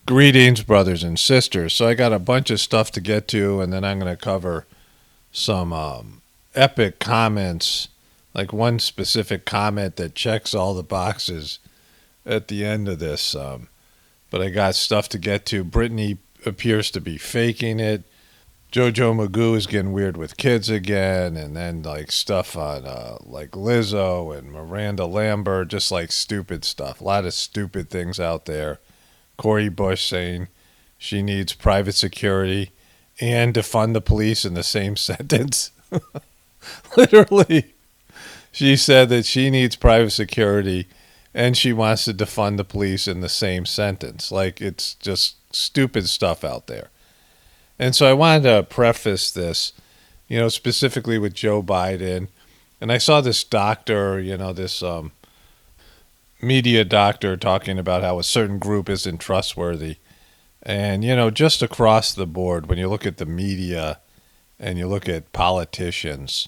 Greetings, brothers and sisters. So I got a bunch of stuff to get to, and then I'm going to cover some epic comments, like one specific comment that checks all the boxes at the end of this. But I got stuff to get to. Britney appears to be faking it. JoJo Magoo is getting weird with kids again, and then like stuff on like Lizzo and Miranda Lambert, just like stupid stuff. A lot of stupid things out there. Cory saying she needs private security and defund the police in the same sentence. Literally, she said that she needs private security and she wants to defund the police in the same sentence. Like, it's just stupid stuff out there. And so I wanted to preface this, specifically with Joe Biden. And I saw this doctor, this media doctor talking about how a certain group isn't trustworthy. And, just across the board, when you look at the media and you look at politicians,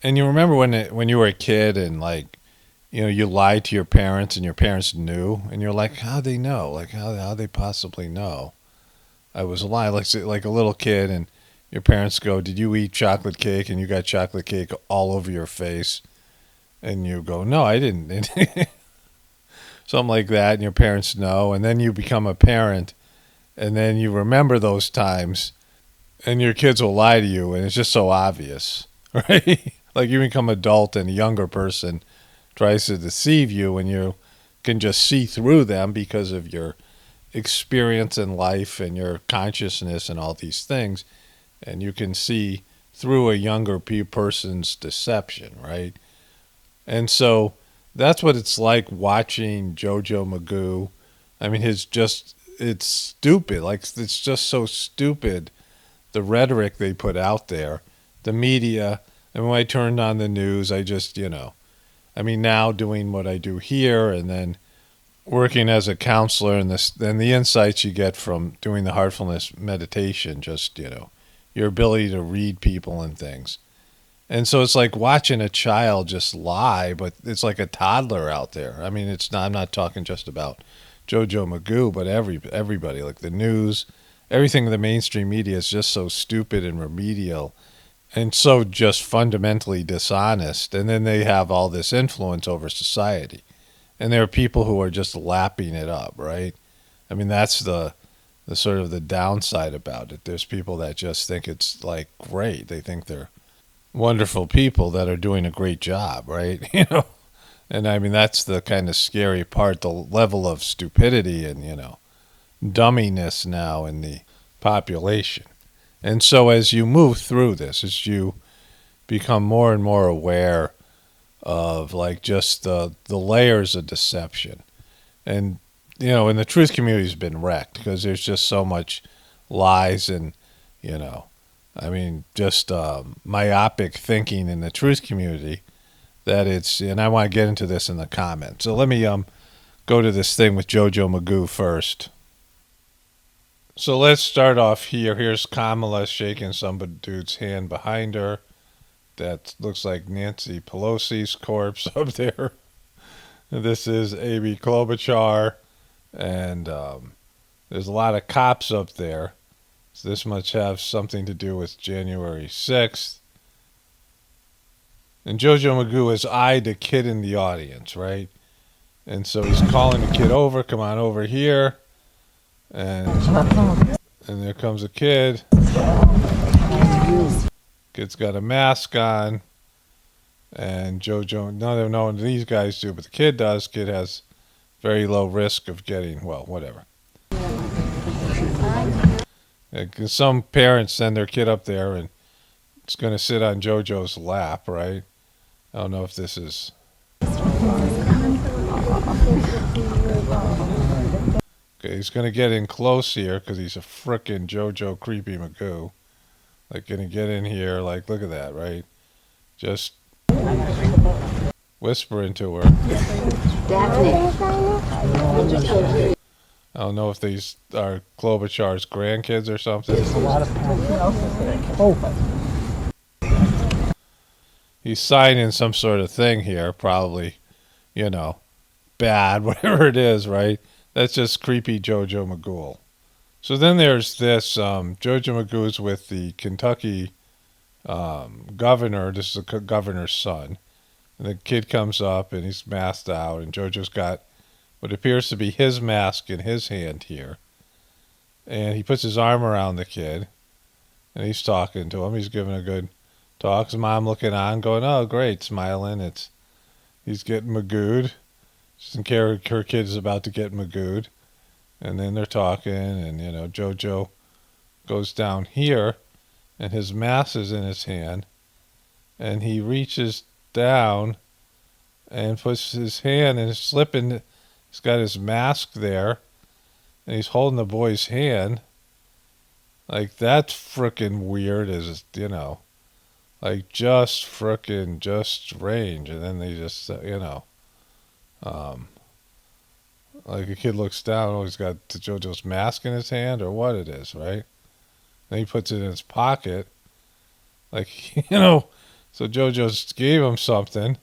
and you remember when you were a kid and you lied to your parents and your parents knew, and you're like, how'd they know? Like, how they possibly know I was lying? Like a little kid, and your parents go, did you eat chocolate cake? And you got chocolate cake all over your face. And you go, no, I didn't. Something like that, and your parents know. And then you become a parent, and then you remember those times, and your kids will lie to you, and it's just so obvious, right? Like you become adult, and a younger person tries to deceive you, and you can just see through them because of your experience in life and your consciousness and all these things. And you can see through a younger person's deception, right? And so that's what it's like watching JoJo Magoo. I mean, it's stupid. Like, it's just so stupid, the rhetoric they put out there, the media. And when I turned on the news, I just, now doing what I do here and then working as a counselor and the insights you get from doing the heartfulness meditation, just, your ability to read people and things. And so it's like watching a child just lie, but it's like a toddler out there. I mean, I'm not talking just about JoJo Magoo, but everybody, like the news, everything in the mainstream media is just so stupid and remedial and so just fundamentally dishonest. And then they have all this influence over society. And there are people who are just lapping it up, right? I mean, that's the sort of the downside about it. There's people that just think it's like great. They think they're wonderful people that are doing a great job, right? And I mean, that's the kind of scary part, the level of stupidity and, dumminess now in the population. And so as you move through this, as you become more and more aware of like just the layers of deception, and, and the truth community has been wrecked because there's just so much lies and, just myopic thinking in the truth community that and I want to get into this in the comments. So let me go to this thing with JoJo Magoo first. So let's start off here. Here's Kamala shaking some dude's hand behind her. That looks like Nancy Pelosi's corpse up there. This is Amy Klobuchar, and there's a lot of cops up there. So this must have something to do with January 6th. And JoJo Magoo has eyed a kid in the audience, right? And so he's calling the kid over, come on over here. And there comes a kid. Kid's got a mask on. And JoJo, none of these guys do, but the kid does. Kid has very low risk of getting, well, whatever. Some parents send their kid up there and it's going to sit on JoJo's lap, right? I don't know if this is... Okay, he's going to get in close here because he's a frickin' JoJo creepy Magoo. Like, going to get in here, like, look at that, right? Just whispering to her. I don't know if these are Klobuchar's grandkids or something. He's signing some sort of thing here, probably, bad, whatever it is, right? That's just creepy JoJo Magoo. So then there's this JoJo Magoo's with the Kentucky governor. This is the governor's son. And the kid comes up and he's masked out, and JoJo's got what appears to be his mask in his hand here. And he puts his arm around the kid, and he's talking to him. He's giving a good talk. His mom looking on, going, "Oh, great," smiling. He's getting magooed. She doesn't care her kid's about to get magooed. And then they're talking, and JoJo goes down here, and his mask is in his hand, and he reaches down and puts his hand and slipping. He's got his mask there, and he's holding the boy's hand. Like, that's frickin' weird, like, just frickin' just strange. And then they just, like a kid looks down, oh, he's got JoJo's mask in his hand, or what it is, right? Then he puts it in his pocket. Like, so JoJo gave him something.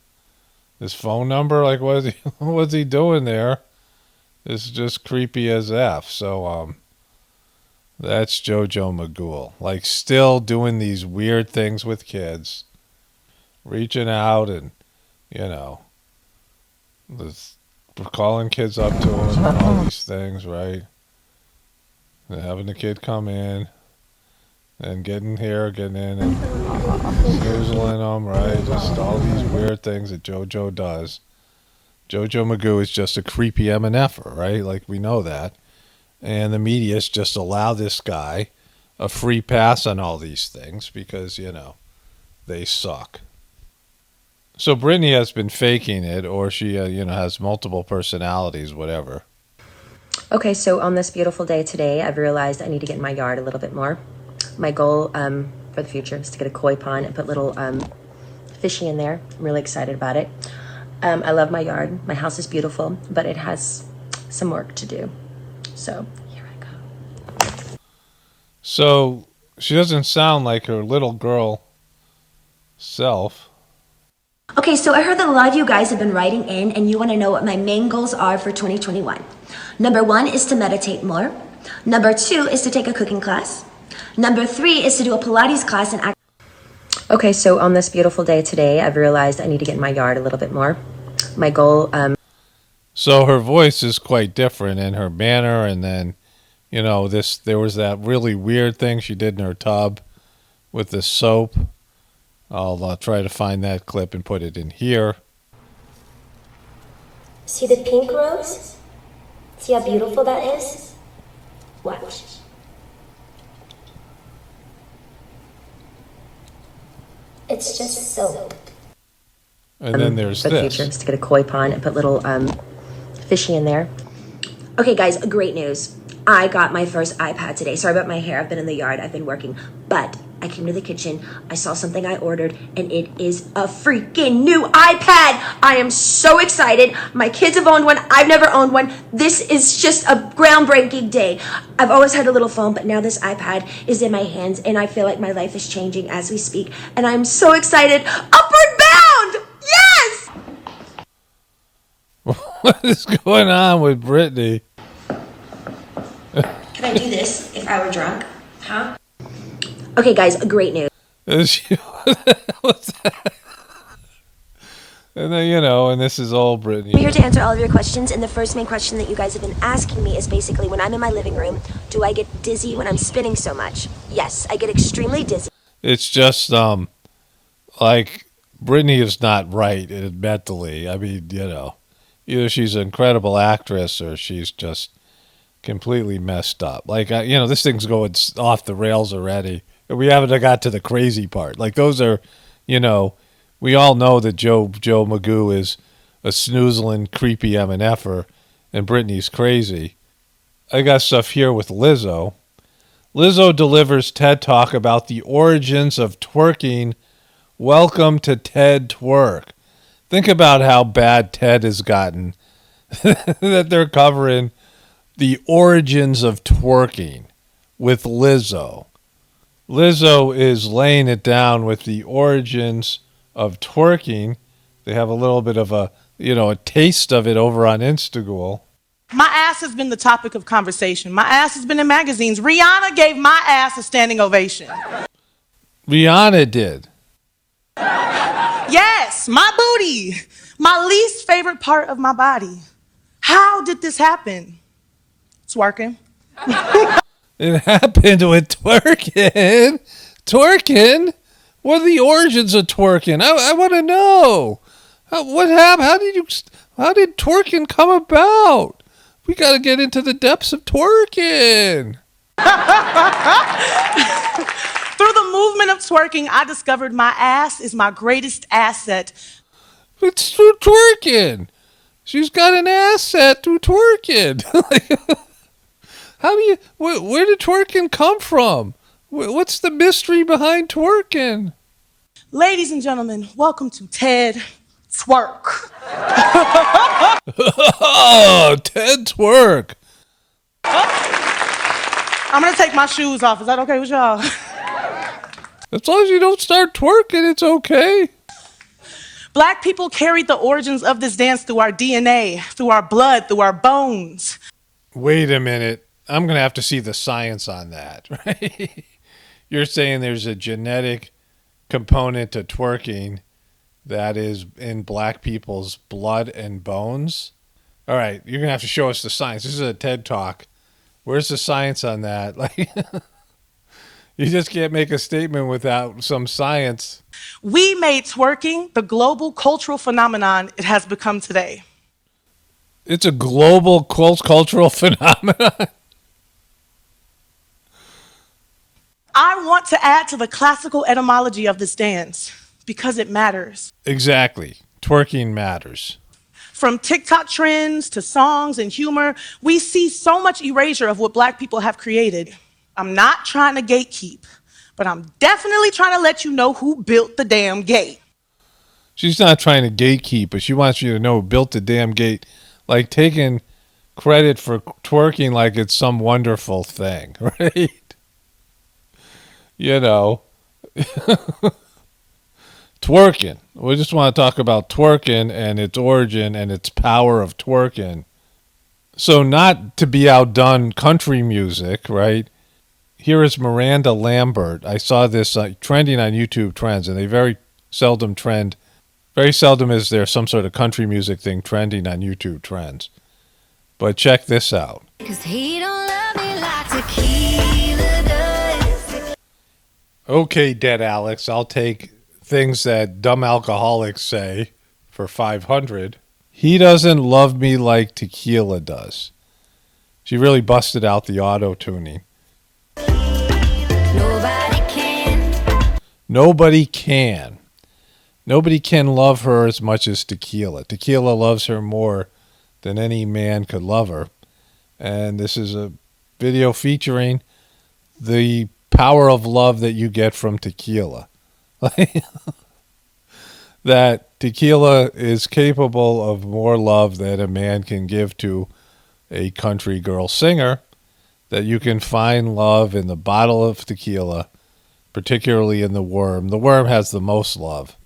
His phone number, like, what's he doing there? It's just creepy as F. So, that's JoJo Magoo. Like, still doing these weird things with kids. Reaching out and, calling kids up to him and all these things, right? And having the kid come in and getting in, and snoozling them, right? Just all these weird things that JoJo does. JoJo Magoo is just a creepy MNFer, right? Like, we know that. And the media's just allow this guy a free pass on all these things because, they suck. So Britney has been faking it, or she, has multiple personalities, whatever. Okay, so on this beautiful day today, I've realized I need to get in my yard a little bit more. My goal for the future is to get a koi pond and put little fishy in there. I'm really excited about it. I love my yard. My house is beautiful, but it has some work to do. So here I go. So she doesn't sound like her little girl self. Okay, so I heard that a lot of you guys have been writing in and you want to know what my main goals are for 2021. Number 1 is to meditate more. Number 2 is to take a cooking class. Number 3 is to do a Pilates class and act. Okay, so on this beautiful day today, I've realized I need to get in my yard a little bit more. My goal, So her voice is quite different in her manner, and then, there was that really weird thing she did in her tub with the soap. I'll try to find that clip and put it in here. See the pink rose? See how beautiful that is? Watch. It's just soap. And then there's for the this. future is to get a koi pond and put little fishy in there. Okay, guys, great news. I got my first iPad today. Sorry about my hair. I've been in the yard. I've been working. But I came to the kitchen. I saw something I ordered, and it is a freaking new iPad. I am so excited. My kids have owned one. I've never owned one. This is just a groundbreaking day. I've always had a little phone, but now this iPad is in my hands, and I feel like my life is changing as we speak. And I'm so excited. Upward bound! Yes! What is going on with Britney? Could I do this if I were drunk? Huh? Okay, guys, great news. What's that? And then, and this is all Britney. I'm here to answer all of your questions, and the first main question that you guys have been asking me is basically, when I'm in my living room, do I get dizzy when I'm spinning so much? Yes, I get extremely dizzy. It's just, like, Britney is not right mentally. I mean, either she's an incredible actress or she's just completely messed up. Like, this thing's going off the rails already. We haven't got to the crazy part. Like, those are, we all know that Joe Magoo is a snoozling, creepy MNFer, and Britney's crazy. I got stuff here with Lizzo. Lizzo delivers TED Talk about the origins of twerking. Welcome to TED Twerk. Think about how bad TED has gotten that they're covering the origins of twerking with Lizzo. Lizzo is laying it down with the origins of twerking. They have a little bit of a taste of it over on Instagram. My ass has been the topic of conversation. My ass has been in magazines. Rihanna gave my ass a standing ovation. Rihanna did. Yes, my booty, my least favorite part of my body. How did this happen? Twerking. It happened with twerking. Twerking? What are the origins of twerking? I want to know. What happened? How did twerking come about? We got to get into the depths of twerking. Through the movement of twerking, I discovered my ass is my greatest asset. It's through twerking. She's got an asset through twerking. Where did twerking come from? What's the mystery behind twerking? Ladies and gentlemen, welcome to TED Twerk. Oh, Ted Twerk. I'm going to take my shoes off. Is that okay with y'all? As long as you don't start twerking, it's okay. Black people carried the origins of this dance through our DNA, through our blood, through our bones. Wait a minute. I'm going to have to see the science on that, right? You're saying there's a genetic component to twerking that is in black people's blood and bones? All right, you're going to have to show us the science. This is a TED Talk. Where's the science on that? Like, you just can't make a statement without some science. We made twerking the global cultural phenomenon it has become today. It's a global cultural phenomenon. I want to add to the classical etymology of this dance because it matters. Exactly. Twerking matters. From TikTok trends to songs and humor, we see so much erasure of what black people have created. I'm not trying to gatekeep, but I'm definitely trying to let you know who built the damn gate. She's not trying to gatekeep, but she wants you to know who built the damn gate. Like taking credit for twerking like it's some wonderful thing, right? You know. Twerking. We just want to talk about twerking and its origin and its power of twerking. So not to be outdone country music, right? Here is Miranda Lambert. I saw this trending on YouTube Trends, and they very seldom trend. Very seldom is there some sort of country music thing trending on YouTube Trends. But check this out. 'Cause he don't love me like tequila does. Okay, Dead Alex, I'll take things that dumb alcoholics say for 500. He doesn't love me like tequila does. She really busted out the auto-tuning. Nobody can. Nobody can. Nobody can love her as much as tequila. Tequila loves her more than any man could love her. And this is a video featuring the power of love that you get from tequila. That tequila is capable of more love than a man can give to a country girl singer, that you can find love in the bottle of tequila, particularly in the worm. The worm has the most love.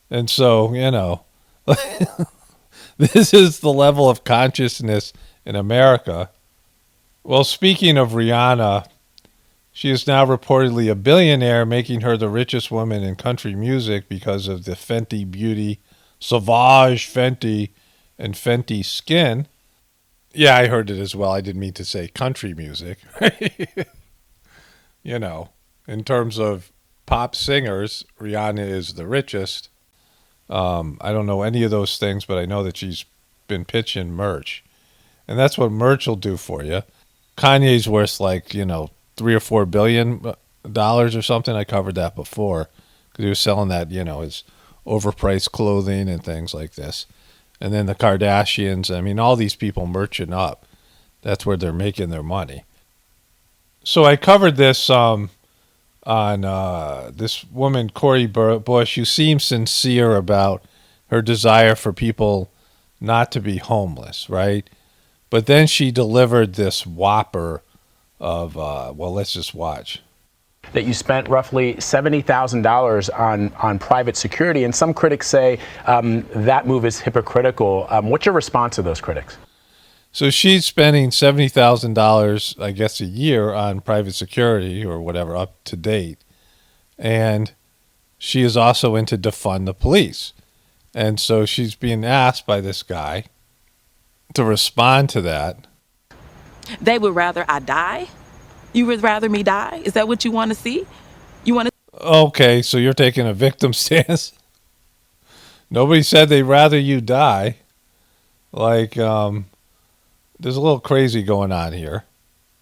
And so, you know, this is the level of consciousness in America. Well, speaking of Rihanna, she is now reportedly a billionaire, making her the richest woman in country music because of the Fenty Beauty, Sauvage Fenty, and Fenty Skin. Yeah, I heard it as well. I didn't mean to say country music. You know, in terms of pop singers, Rihanna is the richest. I don't know any of those things, but I know that she's been pitching merch. And that's what merch will do for you. Kanye's worth like, you know, $3 or $4 billion or something. I covered that before because he was selling that, you know, his overpriced clothing and things like this. And then the Kardashians, I mean, all these people merching up. That's where they're making their money. So I covered this on this woman, Cory Bush, who seems sincere about her desire for people not to be homeless, right? But then she delivered this whopper of, well, let's just watch. That you spent roughly $70,000 on private security, and some critics say that move is hypocritical. What's your response to those critics? So she's spending $70,000, I guess, a year on private security or whatever, up to date. And she is also into defund the police. And so she's being asked by this guy to respond to that. They would rather I die? You would rather me die? Is that what you want to see? You want to? Okay, so you're taking a victim stance. Nobody said they'd rather you die. Like, there's a little crazy going on here.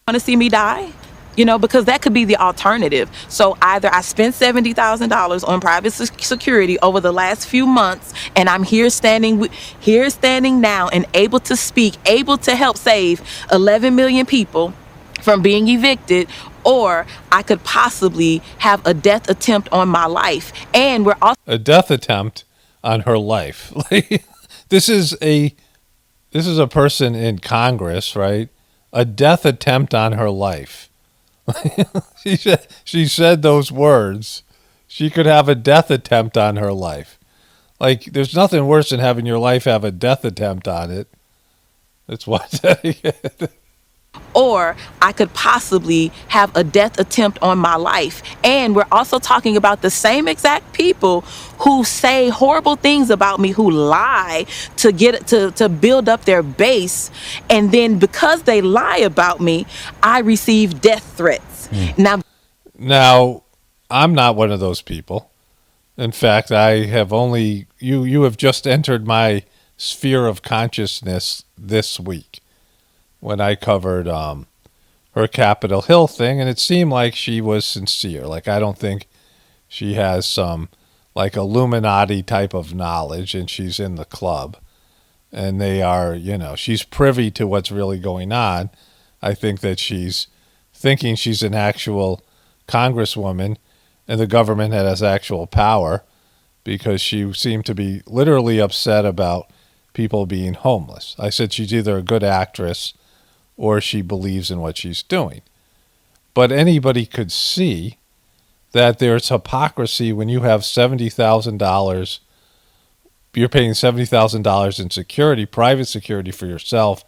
Want to see me die? You know, because that could be the alternative. So either I spent $70,000 on private security over the last few months, and I'm here standing now and able to speak, able to help save 11 million people from being evicted, or I could possibly have a death attempt on my life. And we're also a death attempt on her life. This is a person in Congress, right? A death attempt on her life. She said those words. She could have a death attempt on her life. Like, there's nothing worse than having your life have a death attempt on it. That's what. or I could possibly have a death attempt on my life. And we're also talking about the same exact people who say horrible things about me, who lie to build up their base. And then because they lie about me, I receive death threats. Now, I'm not one of those people. In fact, I have only, you have just entered my sphere of consciousness this week when I covered her Capitol Hill thing, and it seemed like she was sincere. Like, I don't think she has some like Illuminati type of knowledge, and she's in the club, and they are, she's privy to what's really going on. I think that she's thinking she's an actual congresswoman and the government has actual power, because she seemed to be literally upset about people being homeless. I said she's either a good actress or she believes in what she's doing. But anybody could see that there's hypocrisy when you have $70,000. You're paying $70,000 in security, private security for yourself,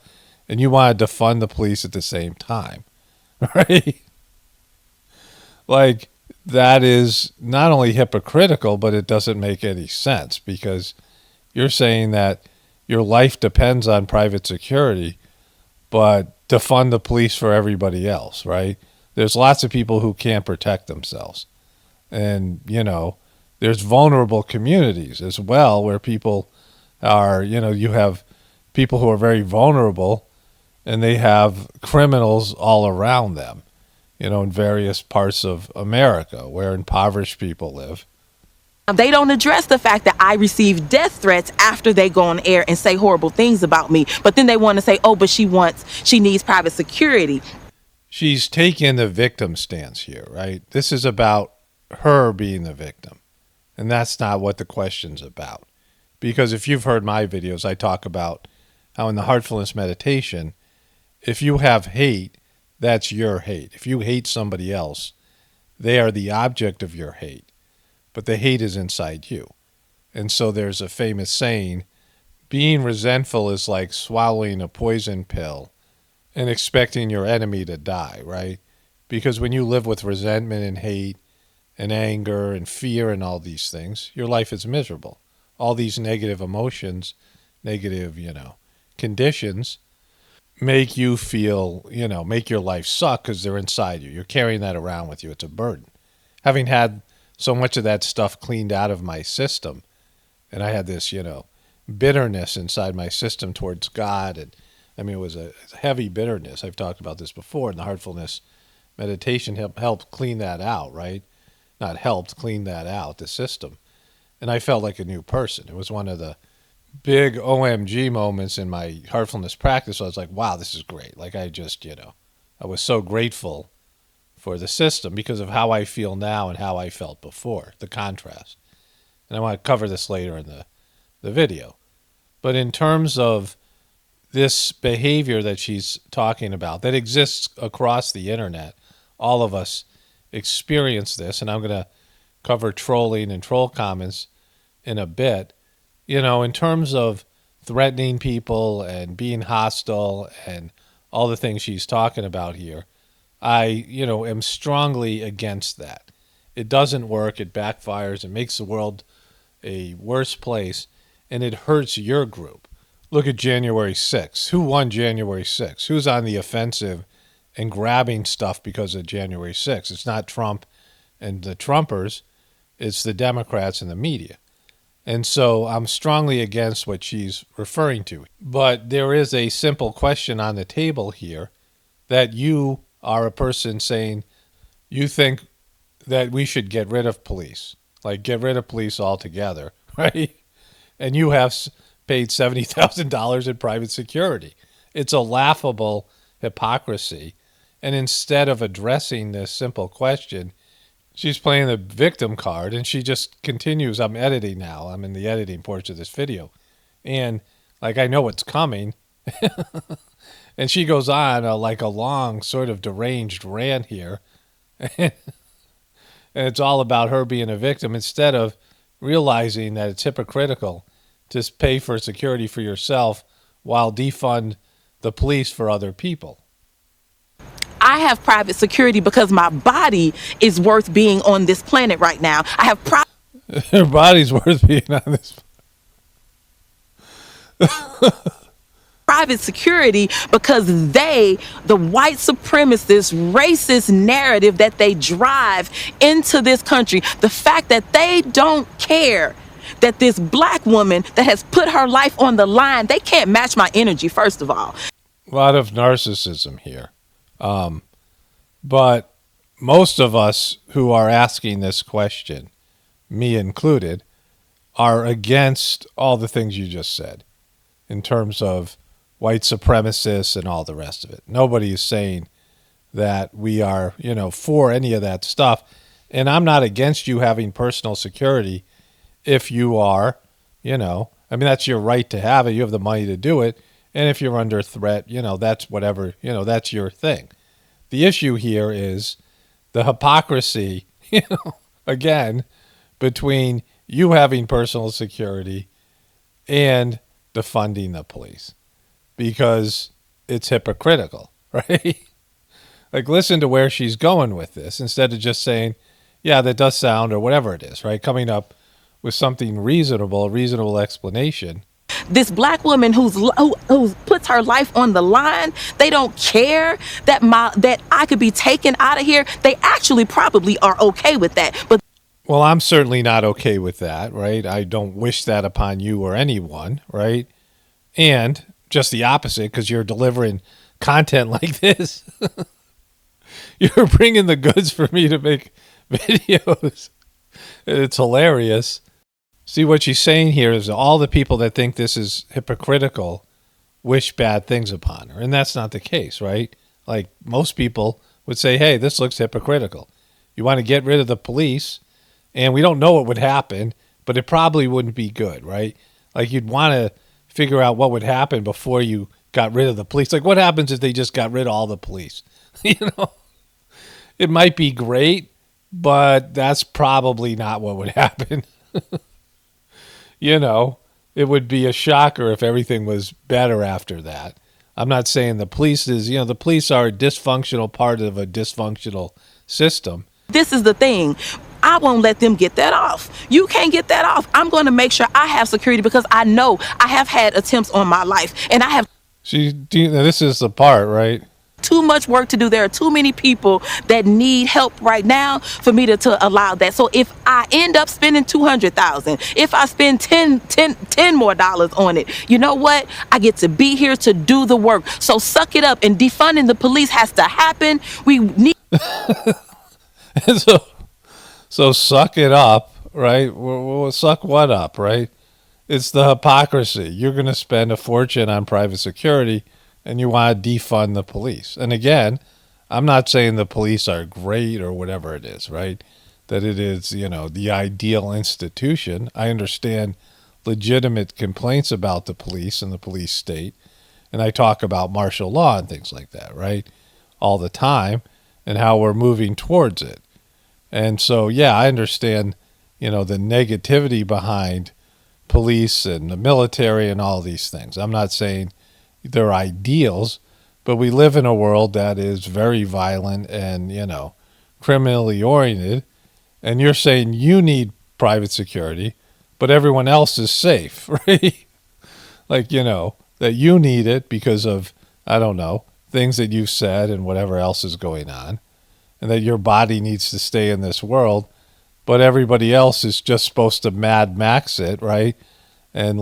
and you want to defund the police at the same time, right? Like, that is not only hypocritical, but it doesn't make any sense, because you're saying that your life depends on private security, but defund the police for everybody else, right? There's lots of people who can't protect themselves. And, there's vulnerable communities as well where people are, you have people who are very vulnerable and they have criminals all around them, in various parts of America where impoverished people live. They don't address the fact that I receive death threats after they go on air and say horrible things about me. But then they want to say, oh, but she needs private security. She's taking the victim stance here, right? This is about her being the victim. And that's not what the question's about. Because if you've heard my videos, I talk about how in the heartfulness meditation, if you have hate, that's your hate. If you hate somebody else, they are the object of your hate. But the hate is inside you. And so there's a famous saying, being resentful is like swallowing a poison pill and expecting your enemy to die, right? Because when you live with resentment and hate and anger and fear and all these things, your life is miserable. All these negative emotions, negative, conditions make you feel, make your life suck because they're inside you. You're carrying that around with you. It's a burden. Having had so much of that stuff cleaned out of my system, and I had this, bitterness inside my system towards God, and it was a heavy bitterness. I've talked about this before, and the heartfulness meditation helped clean that out, right? Not helped, clean that out, the system. And I felt like a new person. It was one of the big OMG moments in my heartfulness practice. So I was like, wow, this is great. Like, I just, I was so grateful for the system because of how I feel now and how I felt before, the contrast. And I want to cover this later in the video. But in terms of this behavior that she's talking about that exists across the internet, all of us experience this, and I'm going to cover trolling and troll comments in a bit. In terms of threatening people and being hostile and all the things she's talking about here, I, am strongly against that. It doesn't work. It backfires. It makes the world a worse place, and it hurts your group. Look at January 6th. Who won January 6th? Who's on the offensive and grabbing stuff because of January 6th? It's not Trump and the Trumpers. It's the Democrats and the media. And so I'm strongly against what she's referring to. But there is a simple question on the table here that you are a person saying you think that we should get rid of police, like get rid of police altogether, right? And you have paid $70,000 in private security. It's a laughable hypocrisy. And instead of addressing this simple question, she's playing the victim card, and she just continues. I'm editing now. I'm in the editing portion of this video. And like, I know what's coming. And she goes on like a long sort of deranged rant here. And it's all about her being a victim instead of realizing that it's hypocritical to pay for security for yourself while defund the police for other people. I have private security because my body is worth being on this planet right now. I have Her body's worth being on this. private security because the white supremacist, racist narrative that they drive into this country, the fact that they don't care that this black woman that has put her life on the line, they can't match my energy, first of all. A lot of narcissism here. But most of us who are asking this question, me included, are against all the things you just said in terms of white supremacists and all the rest of it. Nobody is saying that we are, for any of that stuff. And I'm not against you having personal security if you are, that's your right to have it. You have the money to do it. And if you're under threat, that's whatever, that's your thing. The issue here is the hypocrisy, again, between you having personal security and defunding the police, because it's hypocritical, right? Like, listen to where she's going with this instead of just saying, yeah, that does sound, or whatever it is, right? Coming up with something reasonable, a reasonable explanation. This black woman who puts her life on the line, they don't care that I could be taken out of here. They actually probably are okay with that. But well, I'm certainly not okay with that, right? I don't wish that upon you or anyone, right? And just the opposite, because you're delivering content like this. You're bringing the goods for me to make videos. It's hilarious. See, what she's saying here is all the people that think this is hypocritical wish bad things upon her. And that's not the case, right? Like, most people would say, hey, this looks hypocritical. You want to get rid of the police, and we don't know what would happen, but it probably wouldn't be good, right? Like, you'd want to figure out what would happen before you got rid of the police. Like, what happens if they just got rid of all the police? It might be great, but that's probably not what would happen. It would be a shocker if everything was better after that. I'm not saying the police is, the police are a dysfunctional part of a dysfunctional system. this is the thing. I won't let them get that off. You can't get that off. I'm going to make sure I have security because I know I have had attempts on my life and I have. This is the part, right? Too much work to do. There are too many people that need help right now for me to allow that. So if I end up spending $200,000, if I spend $10 more on it, you know what? I get to be here to do the work. So suck it up, and defunding the police has to happen. We need. So suck it up, right? We'll suck what up, right? It's the hypocrisy. You're going to spend a fortune on private security and you want to defund the police. And again, I'm not saying the police are great or whatever it is, right? That it is, the ideal institution. I understand legitimate complaints about the police and the police state. And I talk about martial law and things like that, right? All the time, and how we're moving towards it. And so, yeah, I understand, the negativity behind police and the military and all these things. I'm not saying they're ideals, but we live in a world that is very violent and, criminally oriented. And you're saying you need private security, but everyone else is safe, right? Like, that you need it because of, I don't know, things that you've said and whatever else is going on, and that your body needs to stay in this world, but everybody else is just supposed to Mad Max it, right? And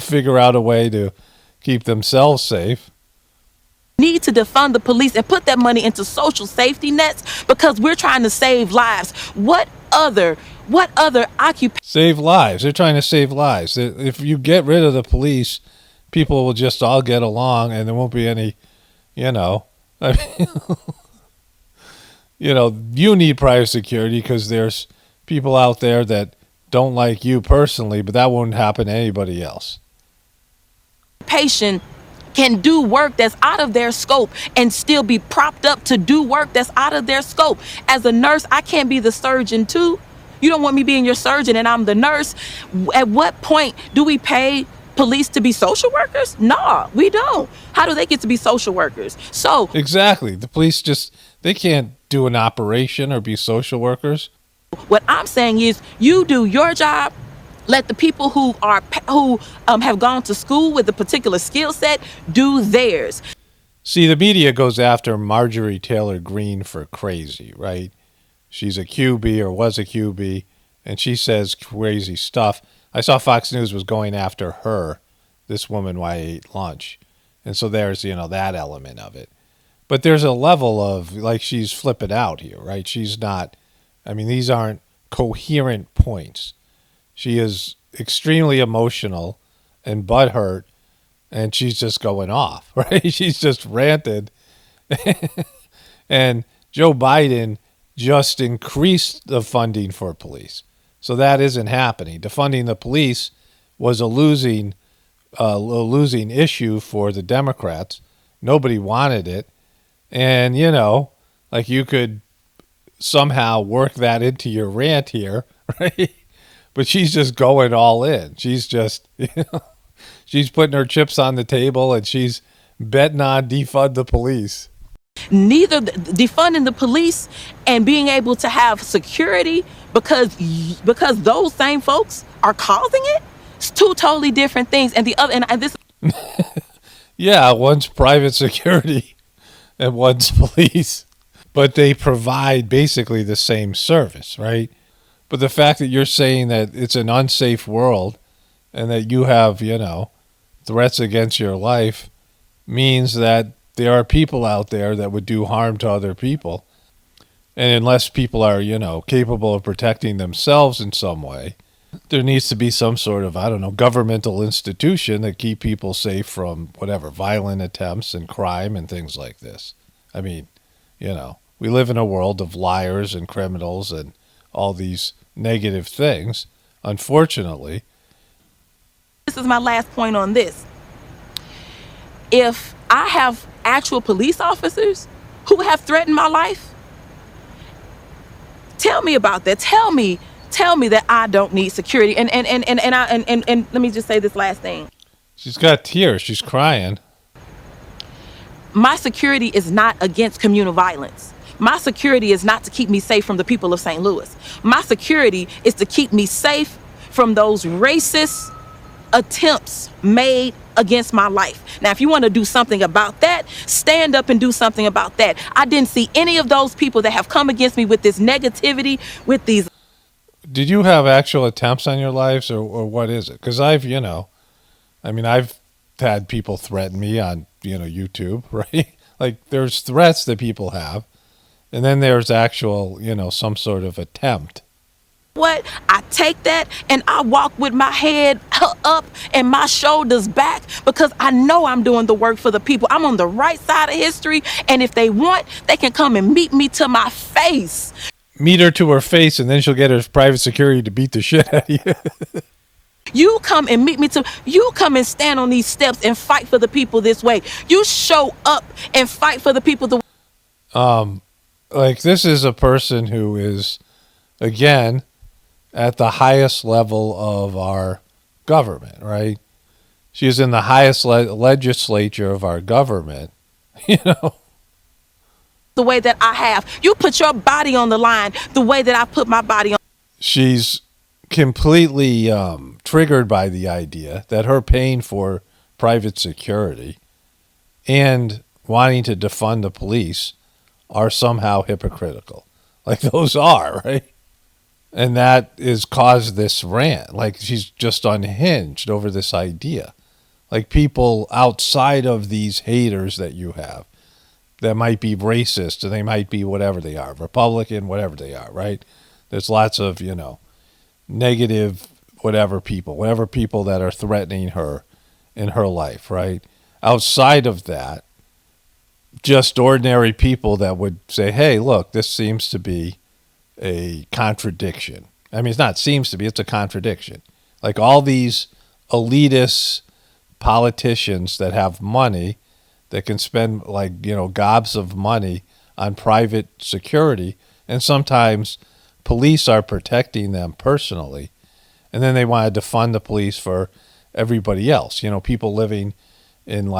figure out a way to keep themselves safe. Need to defund the police and put that money into social safety nets because we're trying to save lives. What other occupation? Save lives. They're trying to save lives. If you get rid of the police, people will just all get along and there won't be any, I mean, you need private security because there's people out there that don't like you personally, but that won't happen to anybody else. Patient can do work that's out of their scope and still be propped up to do work that's out of their scope. As a nurse, I can't be the surgeon too. You don't want me being your surgeon and I'm the nurse. At what point do we pay police to be social workers? No, we don't. How do they get to be social workers? So exactly. The police they can't do an operation or be social workers. What I'm saying is you do your job. Let the people who have gone to school with a particular skill set do theirs. See, the media goes after Marjorie Taylor Greene for crazy, right? She's a QB or was a QB, and she says crazy stuff. I saw Fox News was going after her, this woman why I ate lunch. And so there's, that element of it. But there's a level of, she's flipping out here, right? She's not, these aren't coherent points. She is extremely emotional and butthurt, and she's just going off, right? She's just ranted. And Joe Biden just increased the funding for police. So that isn't happening. Defunding the police was a losing issue for the Democrats. Nobody wanted it. And, you could somehow work that into your rant here, right? But she's just going all in. She's just, she's putting her chips on the table and she's betting on defund the police. Neither defunding the police and being able to have security because those same folks are causing it. It's two totally different things. And the other, and this. Yeah, one's private security and one's police, but they provide basically the same service, right? But the fact that you're saying that it's an unsafe world and that you have, threats against your life means that there are people out there that would do harm to other people. And unless people are, capable of protecting themselves in some way, there needs to be some sort of, governmental institution that keep people safe from whatever, violent attempts and crime and things like this. We live in a world of liars and criminals and all these negative things, unfortunately. This is my last point on this. If I have actual police officers who have threatened my life, tell me about that. Tell me that I don't need security. And let me just say this last thing. She's got tears. She's crying. My security is not against communal violence. My security is not to keep me safe from the people of St. Louis. My security is to keep me safe from those racist attempts made against my life. Now, if you want to do something about that, stand up and do something about that. I didn't see any of those people that have come against me with this negativity, with these. Did you have actual attempts on your lives or what is it? Because I've had people threaten me on, YouTube, right? There's threats that people have. And then there's actual, some sort of attempt. What? I take that and I walk with my head up and my shoulders back because I know I'm doing the work for the people. I'm on the right side of history. And if they want, they can come and meet me to my face. Meet her to her face and then she'll get her private security to beat the shit out of you. You come and meet me you come and stand on these steps and fight for the people this way. You show up and fight for the people this is a person who is, again, at the highest level of our government, right? She is in the highest legislature of our government, you know. The way that I have. You put your body on the line the way that I put my body on. She's completely triggered by the idea that her paying for private security and wanting to defund the police are somehow hypocritical. Like those are, right? And that has caused this rant. Like she's just unhinged over this idea. Like people outside of these haters that you have that might be racist or they might be whatever they are, Republican, whatever they are, right? There's lots of, negative whatever people that are threatening her in her life, right? Outside of that, just ordinary people that would say, hey, look, this seems to be a contradiction. I mean, it's not seems to be, it's a contradiction. Like all these elitist politicians that have money that can spend gobs of money on private security, and sometimes police are protecting them personally, and then they want to defund the police for everybody else. People living in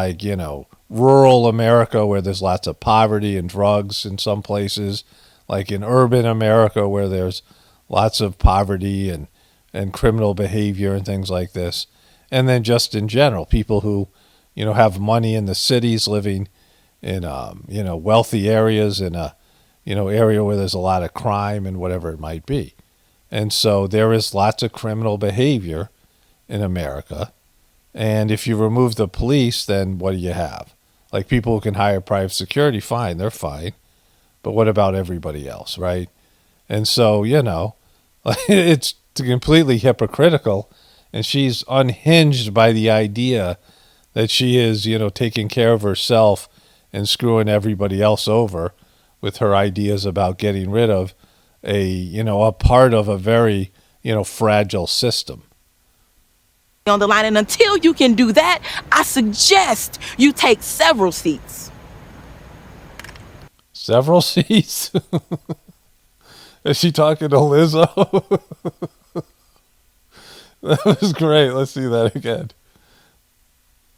rural America where there's lots of poverty and drugs in some places, like in urban America where there's lots of poverty and criminal behavior and things like this. And then just in general, people who, have money in the cities living in, wealthy areas in a, area where there's a lot of crime and whatever it might be. And so there is lots of criminal behavior in America. And if you remove the police, then what do you have? Like people who can hire private security, fine, they're fine. But what about everybody else, right? And so, it's completely hypocritical. And she's unhinged by the idea that she is, taking care of herself and screwing everybody else over with her ideas about getting rid of a part of a very, fragile system. On the line, and until you can do that, I suggest you take several seats. Several seats? Is she talking to Lizzo? That was great. Let's see that again.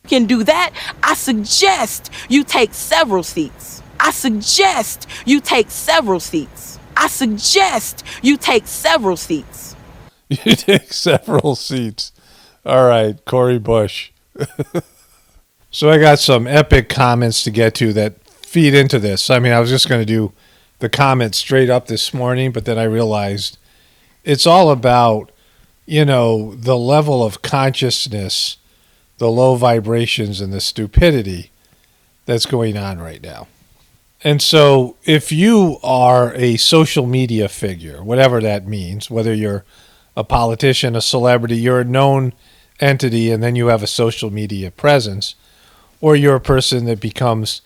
Can do that, I suggest you take several seats. I suggest you take several seats. I suggest you take several seats. You take several seats. All right, Cory Bush. So I got some epic comments to get to that feed into this. I mean, I was just going to do the comments straight up this morning, but then I realized it's all about, the level of consciousness, the low vibrations, and the stupidity that's going on right now. And so if you are a social media figure, whatever that means, whether you're a politician, a celebrity, you're a known entity, and then you have a social media presence, or you're a person that becomes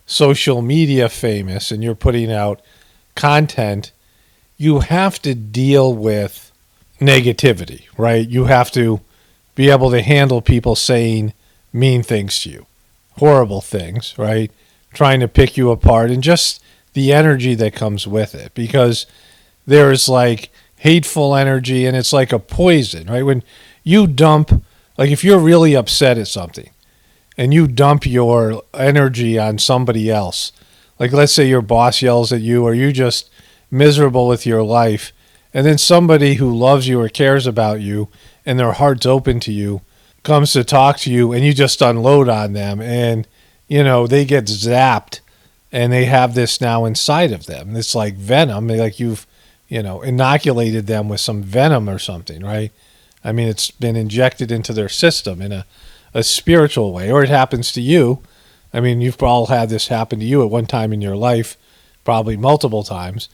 social media famous and you're putting out content, you have to deal with negativity, right? You have to be able to handle people saying mean things to you, horrible things, right? Trying to pick you apart, and just the energy that comes with it, because there's hateful energy, and it's like a poison, right? When you dump, if you're really upset at something and you dump your energy on somebody else, let's say your boss yells at you, or you're just miserable with your life, and then somebody who loves you or cares about you and their heart's open to you comes to talk to you, and you just unload on them, and they get zapped, and they have this now inside of them. It's like venom. You've inoculated them with some venom or something, right? I mean, it's been injected into their system in a spiritual way, or it happens to you. I mean, you've all had this happen to you at one time in your life, probably multiple times,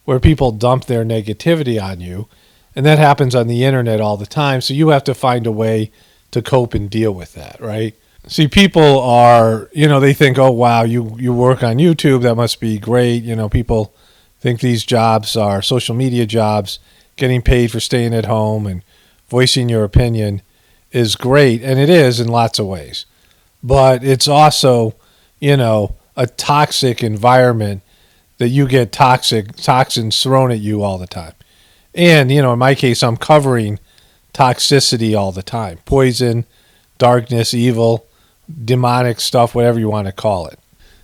where people dump their negativity on you, and that happens on the internet all the time. So you have to find a way to cope and deal with that, right? See, people are, they think, oh, wow, you work on YouTube, that must be great. People think these jobs are social media jobs, getting paid for staying at home and voicing your opinion is great, and it is in lots of ways. But it's also, a toxic environment that you get toxins thrown at you all the time. And, in my case, I'm covering toxicity all the time. Poison, darkness, evil, demonic stuff, whatever you want to call it.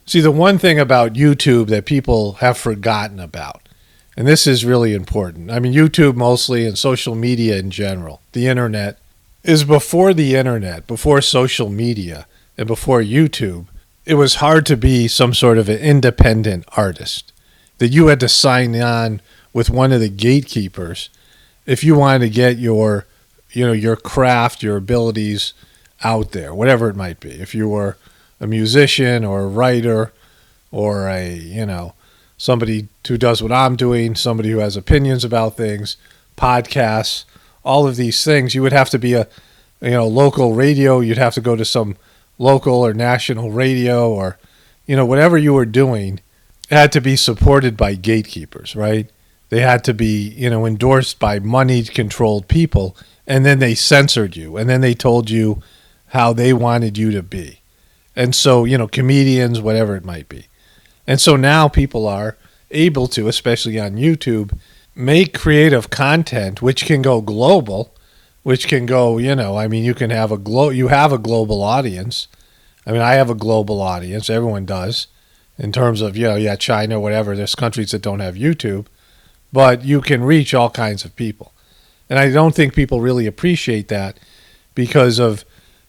See, the one thing about YouTube that people have forgotten about, and this is really important. I mean, YouTube mostly and social media in general, the internet, is before the internet, before social media, and before YouTube, it was hard to be some sort of an independent artist. That you had to sign on with one of the gatekeepers if you wanted to get your craft, your abilities out there, whatever it might be. If you were a musician or a writer or somebody who does what I'm doing, somebody who has opinions about things, podcasts, all of these things, you would have to be a local radio. You'd have to go to some local or national radio or whatever you were doing. It had to be supported by gatekeepers, right? They had to be, endorsed by money-controlled people, and then they censored you, and then they told you how they wanted you to be. And so, comedians, whatever it might be. And so now people are able to, especially on YouTube, make creative content which can go global, which can go, you can have you have a global audience. I mean, I have a global audience. Everyone does. In terms of, China, whatever, there's countries that don't have YouTube, but you can reach all kinds of people. And I don't think people really appreciate that because of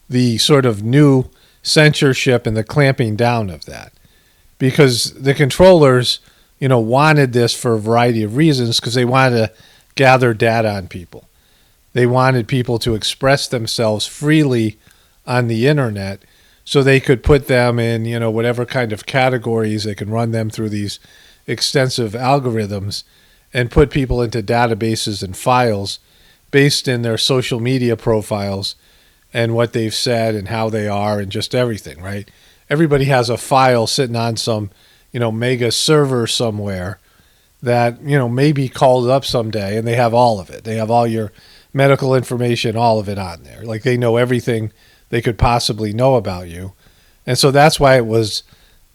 the sort of new censorship and the clamping down of that. Because the controllers, wanted this for a variety of reasons because they wanted to gather data on people. They wanted people to express themselves freely on the internet so they could put them in, whatever kind of categories. They can run them through these extensive algorithms and put people into databases and files based in their social media profiles and what they've said and how they are and just everything, right? Everybody has a file sitting on some, mega server somewhere that, may be called up someday, and they have all of it. They have all your medical information, all of it on there. Like they know everything they could possibly know about you. And so that's why it was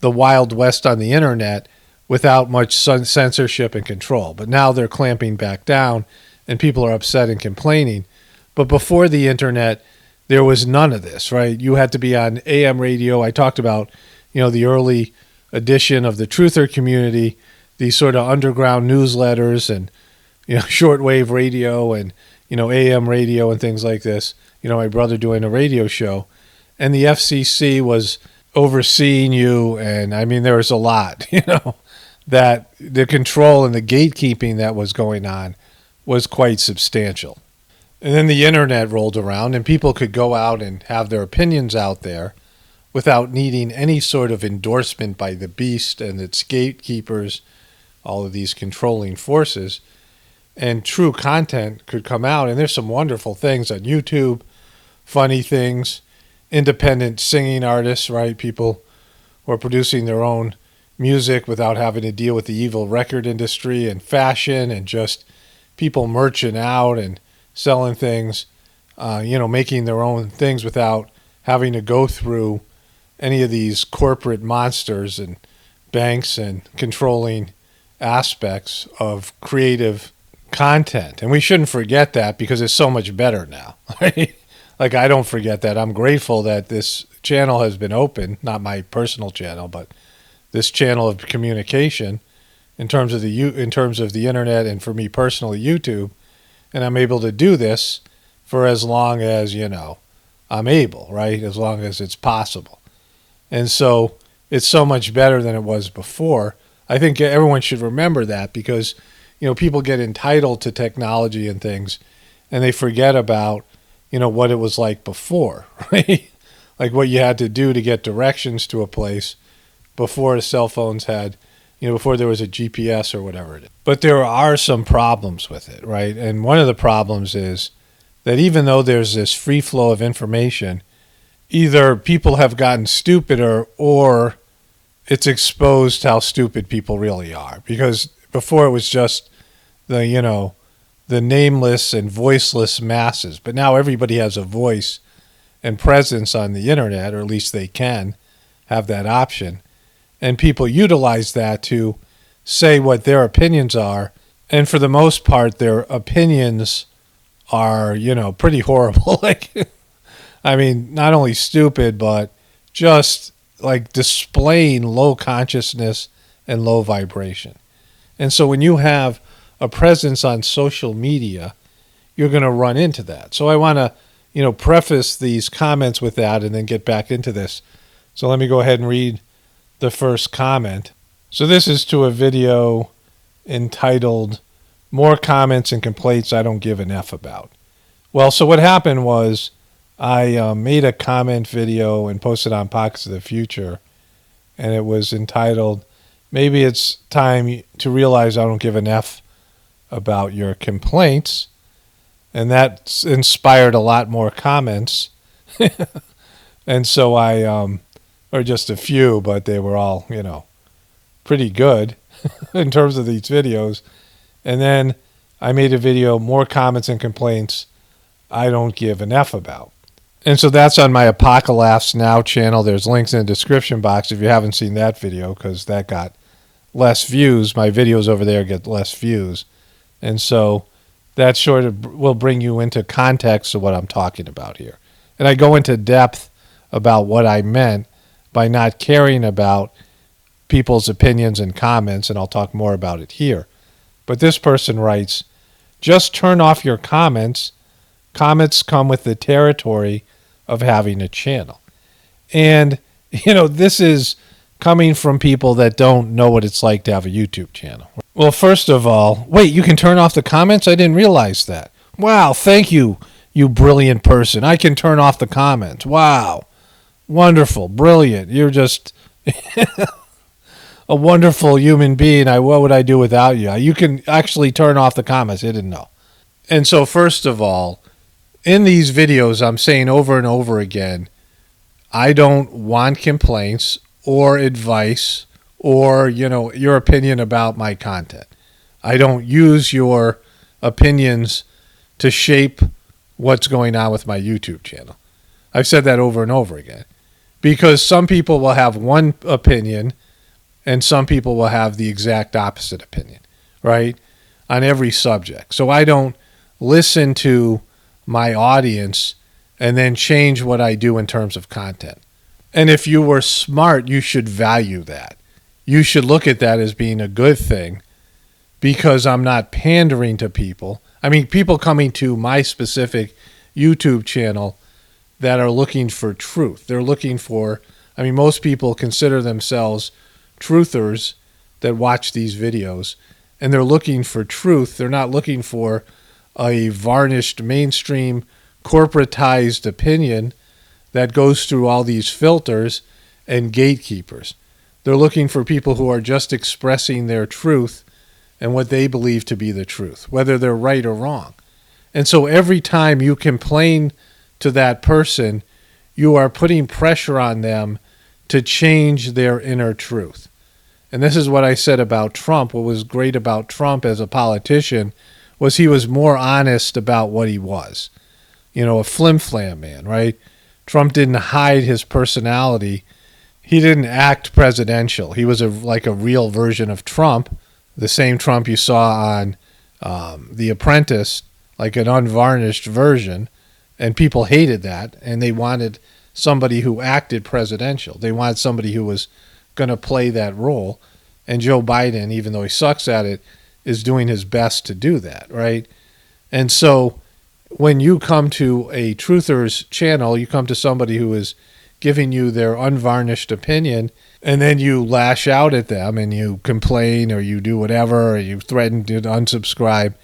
the Wild West on the internet without much censorship and control. But now they're clamping back down and people are upset and complaining. But before the internet, there was none of this, right? You had to be on AM radio. I talked about, the early edition of the truther community, these sort of underground newsletters and, shortwave radio and, AM radio and things like this. My brother doing a radio show, and the FCC was overseeing you. And I mean, there was a lot, that the control and the gatekeeping that was going on was quite substantial. And then the internet rolled around and people could go out and have their opinions out there without needing any sort of endorsement by the beast and its gatekeepers, all of these controlling forces. And true content could come out. And there's some wonderful things on YouTube, funny things, independent singing artists, right? People who are producing their own music without having to deal with the evil record industry and fashion and just people merching out and selling things, making their own things without having to go through any of these corporate monsters and banks and controlling aspects of creative content. And we shouldn't forget that because it's so much better now. Right? Like, I don't forget that. I'm grateful that this channel has been open, not my personal channel, but this channel of communication in terms of the internet and for me personally, YouTube. And I'm able to do this for as long as, I'm able, right? As long as it's possible. And so it's so much better than it was before. I think everyone should remember that because, people get entitled to technology and things and they forget about, what it was like before, right? Like what you had to do to get directions to a place before the cell phones had, before there was a GPS or whatever it is. But there are some problems with it, right? And one of the problems is that even though there's this free flow of information, either people have gotten stupider or it's exposed how stupid people really are. Because before it was just the nameless and voiceless masses. But now everybody has a voice and presence on the internet, or at least they can have that option. And people utilize that to say what their opinions are. And for the most part, their opinions are, pretty horrible. Like, I mean, not only stupid, but just like displaying low consciousness and low vibration. And so when you have a presence on social media, you're going to run into that. So I want to, preface these comments with that and then get back into this. So let me go ahead and read the first comment. So this is to a video entitled "More Comments and Complaints I Don't Give an F About." Well, so what happened was I made a comment video and posted on Pockets of the Future, and it was entitled, "Maybe It's Time to Realize I Don't Give an F About Your Complaints." And that inspired a lot more comments. And so or just a few, but they were all, pretty good in terms of these videos. And then I made a video, "More Comments and Complaints I Don't Give an F About." And so that's on my Apocalaughsnow channel. There's links in the description box if you haven't seen that video, because that got less views. My videos over there get less views. And so that sort of will bring you into context of what I'm talking about here. And I go into depth about what I meant by not caring about people's opinions and comments, and I'll talk more about it here. But this person writes, "Just turn off your comments. Comments come with the territory of having a channel." And, this is coming from people that don't know what it's like to have a YouTube channel. Well, first of all, wait, you can turn off the comments? I didn't realize that. Wow, thank you, you brilliant person. I can turn off the comments. Wow. Wonderful, brilliant. You're just a wonderful human being. What would I do without you? You can actually turn off the comments. I didn't know. And so first of all, in these videos, I'm saying over and over again, I don't want complaints or advice or, your opinion about my content. I don't use your opinions to shape what's going on with my YouTube channel. I've said that over and over again, because some people will have one opinion and some people will have the exact opposite opinion, right, on every subject. So I don't listen to my audience and then change what I do in terms of content. And if you were smart, you should value that. You should look at that as being a good thing, because I'm not pandering to people. I mean, people coming to my specific YouTube channel that are looking for truth. They're looking for, most people consider themselves truthers that watch these videos, and they're looking for truth. They're not looking for a varnished, mainstream, corporatized opinion that goes through all these filters and gatekeepers. They're looking for people who are just expressing their truth and what they believe to be the truth, whether they're right or wrong. And so every time you complain to that person, you are putting pressure on them to change their inner truth. And this is what I said about Trump. What was great about Trump as a politician was he was more honest about what he was. A flim-flam man, right? Trump didn't hide his personality. He didn't act presidential. He was like a real version of Trump, the same Trump you saw on The Apprentice, like an unvarnished version. And people hated that, and they wanted somebody who acted presidential. They wanted somebody who was going to play that role. And Joe Biden, even though he sucks at it, is doing his best to do that, right? And so when you come to a truther's channel, you come to somebody who is giving you their unvarnished opinion, and then you lash out at them and you complain or you do whatever, or you threaten to unsubscribe,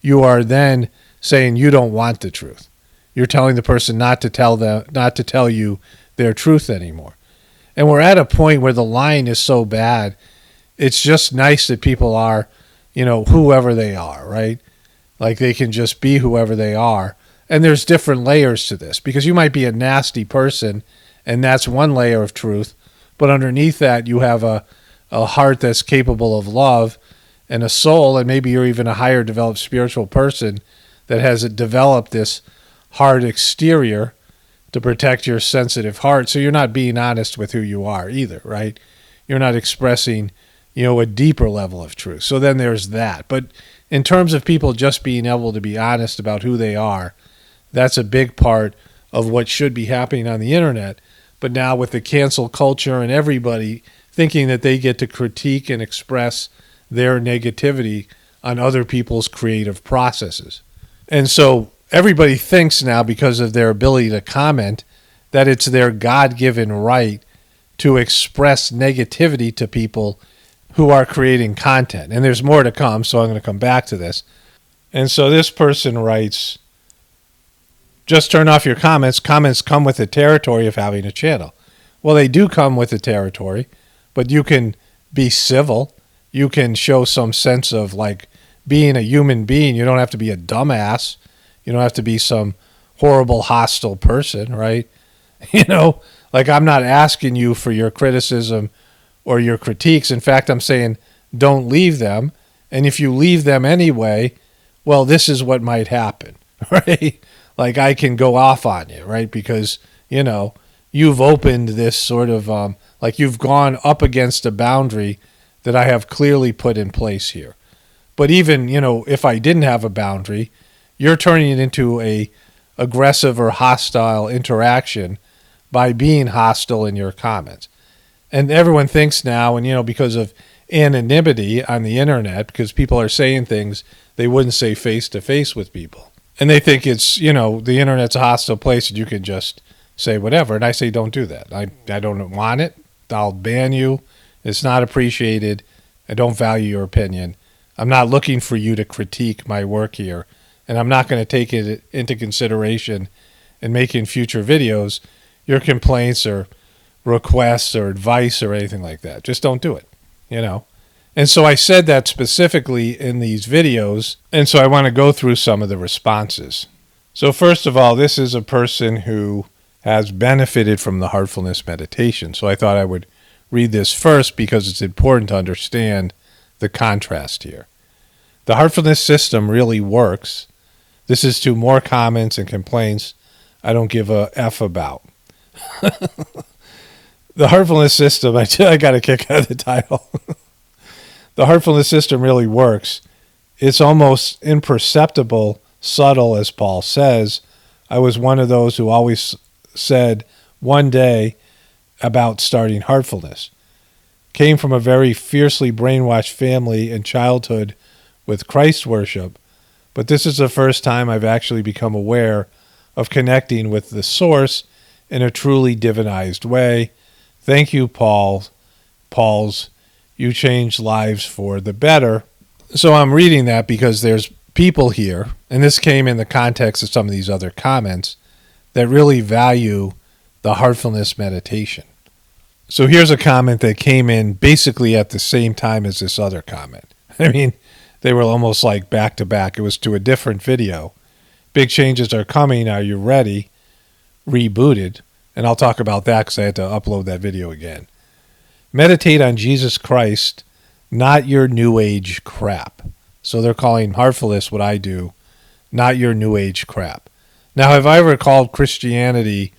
you are then saying you don't want the truth. You're telling the person not to tell you their truth anymore. And we're at a point where the line is so bad, it's just nice that people are, whoever they are, right? Like they can just be whoever they are. And there's different layers to this, because you might be a nasty person and that's one layer of truth, but underneath that you have a heart that's capable of love and a soul, and maybe you're even a higher developed spiritual person that has developed this hard exterior to protect your sensitive heart. So you're not being honest with who you are either, right? You're not expressing, a deeper level of truth. So then there's that. But in terms of people just being able to be honest about who they are, that's a big part of what should be happening on the internet. But now with the cancel culture and everybody thinking that they get to critique and express their negativity on other people's creative processes. And so everybody thinks now, because of their ability to comment, that it's their God-given right to express negativity to people who are creating content. And there's more to come, so I'm going to come back to this. And so this person writes, just turn off your comments. Comments come with the territory of having a channel. Well, they do come with the territory, but you can be civil. You can show some sense of like being a human being. You don't have to be a dumbass. You don't have to be some horrible, hostile person, right? You know, like I'm not asking you for your criticism or your critiques. In fact, I'm saying don't leave them. And if you leave them anyway, well, this is what might happen, right? Like I can go off on you, right? Because, you know, you've opened this sort of, like you've gone up against a boundary that I have clearly put in place here. But even, you know, if I didn't have a boundary, you're turning it into a aggressive or hostile interaction by being hostile in your comments. And everyone thinks now, and, you know, because of anonymity on the internet, because people are saying things they wouldn't say face to face with people. And they think it's, you know, the internet's a hostile place and you can just say whatever. And I say, don't do that. I don't want it. I'll ban you. It's not appreciated. I don't value your opinion. I'm not looking for you to critique my work here. And I'm not going to take it into consideration in making future videos, your complaints or requests or advice or anything like that. Just don't do it, you know. And so I said that specifically in these videos, and so I want to go through some of the responses. So first of all, this is a person who has benefited from the heartfulness meditation. So I thought I would read this first because it's important to understand the contrast here. The heartfulness system really works. This is to more comments and complaints I don't give a F about. The heartfulness system, I got a kick out of the title. The heartfulness system really works. It's almost imperceptible, subtle, as Paul says. I was one of those who always said one day about starting heartfulness. Came from a very fiercely brainwashed family in childhood with Christ worship, but this is the first time I've actually become aware of connecting with the source in a truly divinized way. Thank you, Paul's. You changed lives for the better. So I'm reading that because there's people here, and this came in the context of some of these other comments, that really value the heartfulness meditation. So here's a comment that came in basically at the same time as this other comment. I mean, they were almost like back to back. It was to a different video. Big changes are coming. Are you ready? Rebooted. And I'll talk about that because I had to upload that video again. Meditate on Jesus Christ, not your New Age crap. So they're calling heartfulness what I do, not your New Age crap. Now, have I ever called Christianity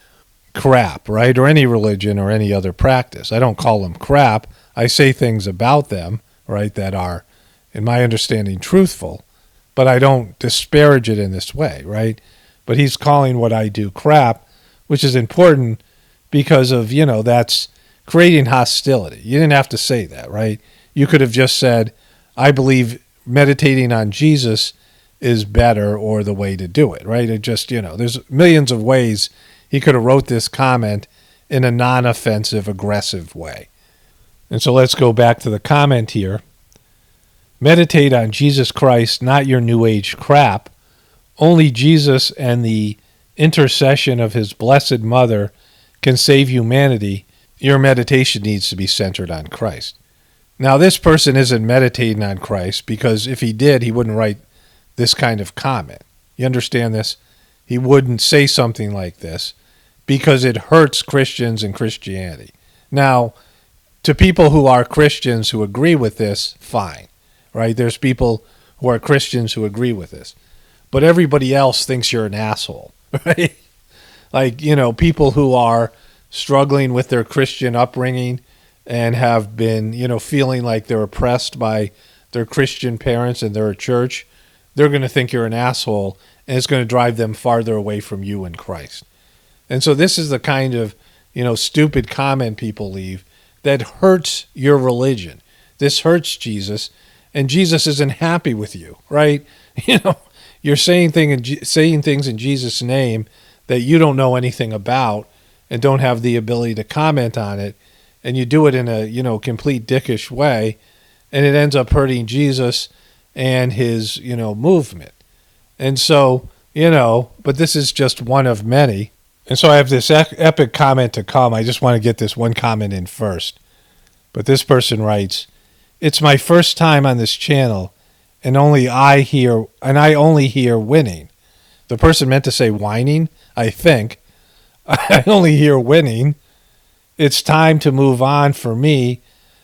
crap, right? Or any religion or any other practice? I don't call them crap. I say things about them, right, that are, in my understanding, truthful. But I don't disparage it in this way, right? But he's calling what I do crap, which is important because of, you know, that's creating hostility. You didn't have to say that, right? You could have just said, I believe meditating on Jesus is better or the way to do it, right? It just, you know, there's millions of ways he could have wrote this comment in a non-offensive, aggressive way. And so let's go back to the comment here. Meditate on Jesus Christ, not your New Age crap. Only Jesus and the intercession of his blessed mother can save humanity. Your meditation needs to be centered on Christ. Now, this person isn't meditating on Christ because if he did, he wouldn't write this kind of comment. You understand this? He wouldn't say something like this because it hurts Christians and Christianity. Now, to people who are Christians who agree with this, fine, right? There's people who are Christians who agree with this. But everybody else thinks you're an asshole, right? Like, you know, people who are struggling with their Christian upbringing and have been, you know, feeling like they're oppressed by their Christian parents and they're a church, they're going to think you're an asshole, and it's going to drive them farther away from you and Christ. And so this is the kind of, stupid comment people leave that hurts your religion. This hurts Jesus, and Jesus isn't happy with you, right? You're saying things in Jesus' name that you don't know anything about and don't have the ability to comment on it, and you do it in a, complete dickish way, and it ends up hurting Jesus and his, movement. And so, but this is just one of many. And so I have this epic comment to come. I just want to get this one comment in first. But this person writes, "It's my first time on this channel, and I only hear winning." The person meant to say whining, I think. I only hear winning. It's time to move on for me.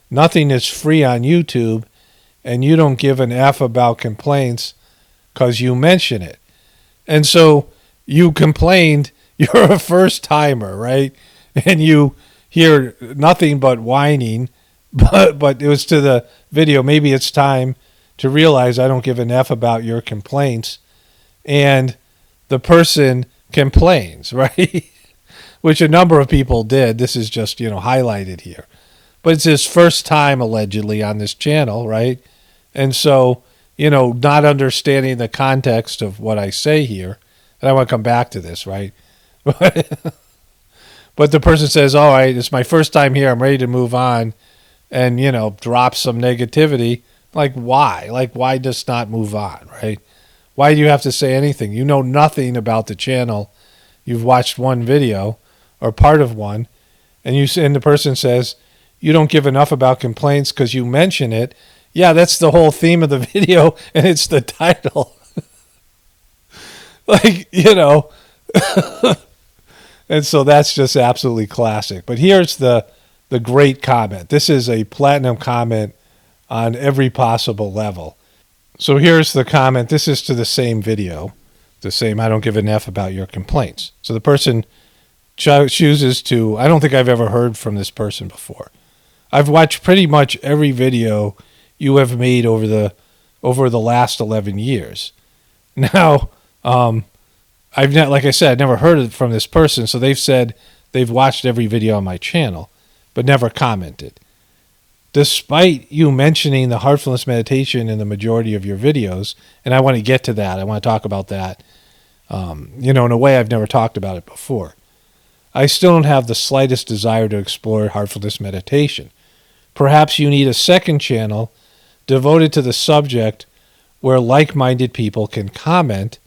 Nothing is free on YouTube, and you don't give an F about complaints because you mention it. And so you complained, you're a first timer, right? And you hear nothing but whining, but it was to the video, maybe it's time to realize I don't give an F about your complaints. And the person complains, right? Which a number of people did. This is just, highlighted here. But it's his first time, allegedly, on this channel, right? And so, not understanding the context of what I say here, and I want to come back to this, right? But the person says, all right, it's my first time here, I'm ready to move on, and, drop some negativity. Like, why? Why just not move on, right? Why do you have to say anything? You know nothing about the channel. You've watched one video, or part of one, and the person says, you don't give enough about complaints because you mention it. Yeah, that's the whole theme of the video, and it's the title. And so that's just absolutely classic. But here's the great comment. This is a platinum comment on every possible level. So here's the comment. This is to the same video. The same, I don't give an F about your complaints. So the person chooses to, I don't think I've ever heard from this person before. I've watched pretty much every video you have made over the last 11 years. Now, like I said, I've never heard it from this person, so they've said they've watched every video on my channel, but never commented. Despite you mentioning the heartfulness meditation in the majority of your videos, and I want to get to that, I want to talk about that, in a way I've never talked about it before. I still don't have the slightest desire to explore heartfulness meditation. Perhaps you need a second channel devoted to the subject where like-minded people can comment.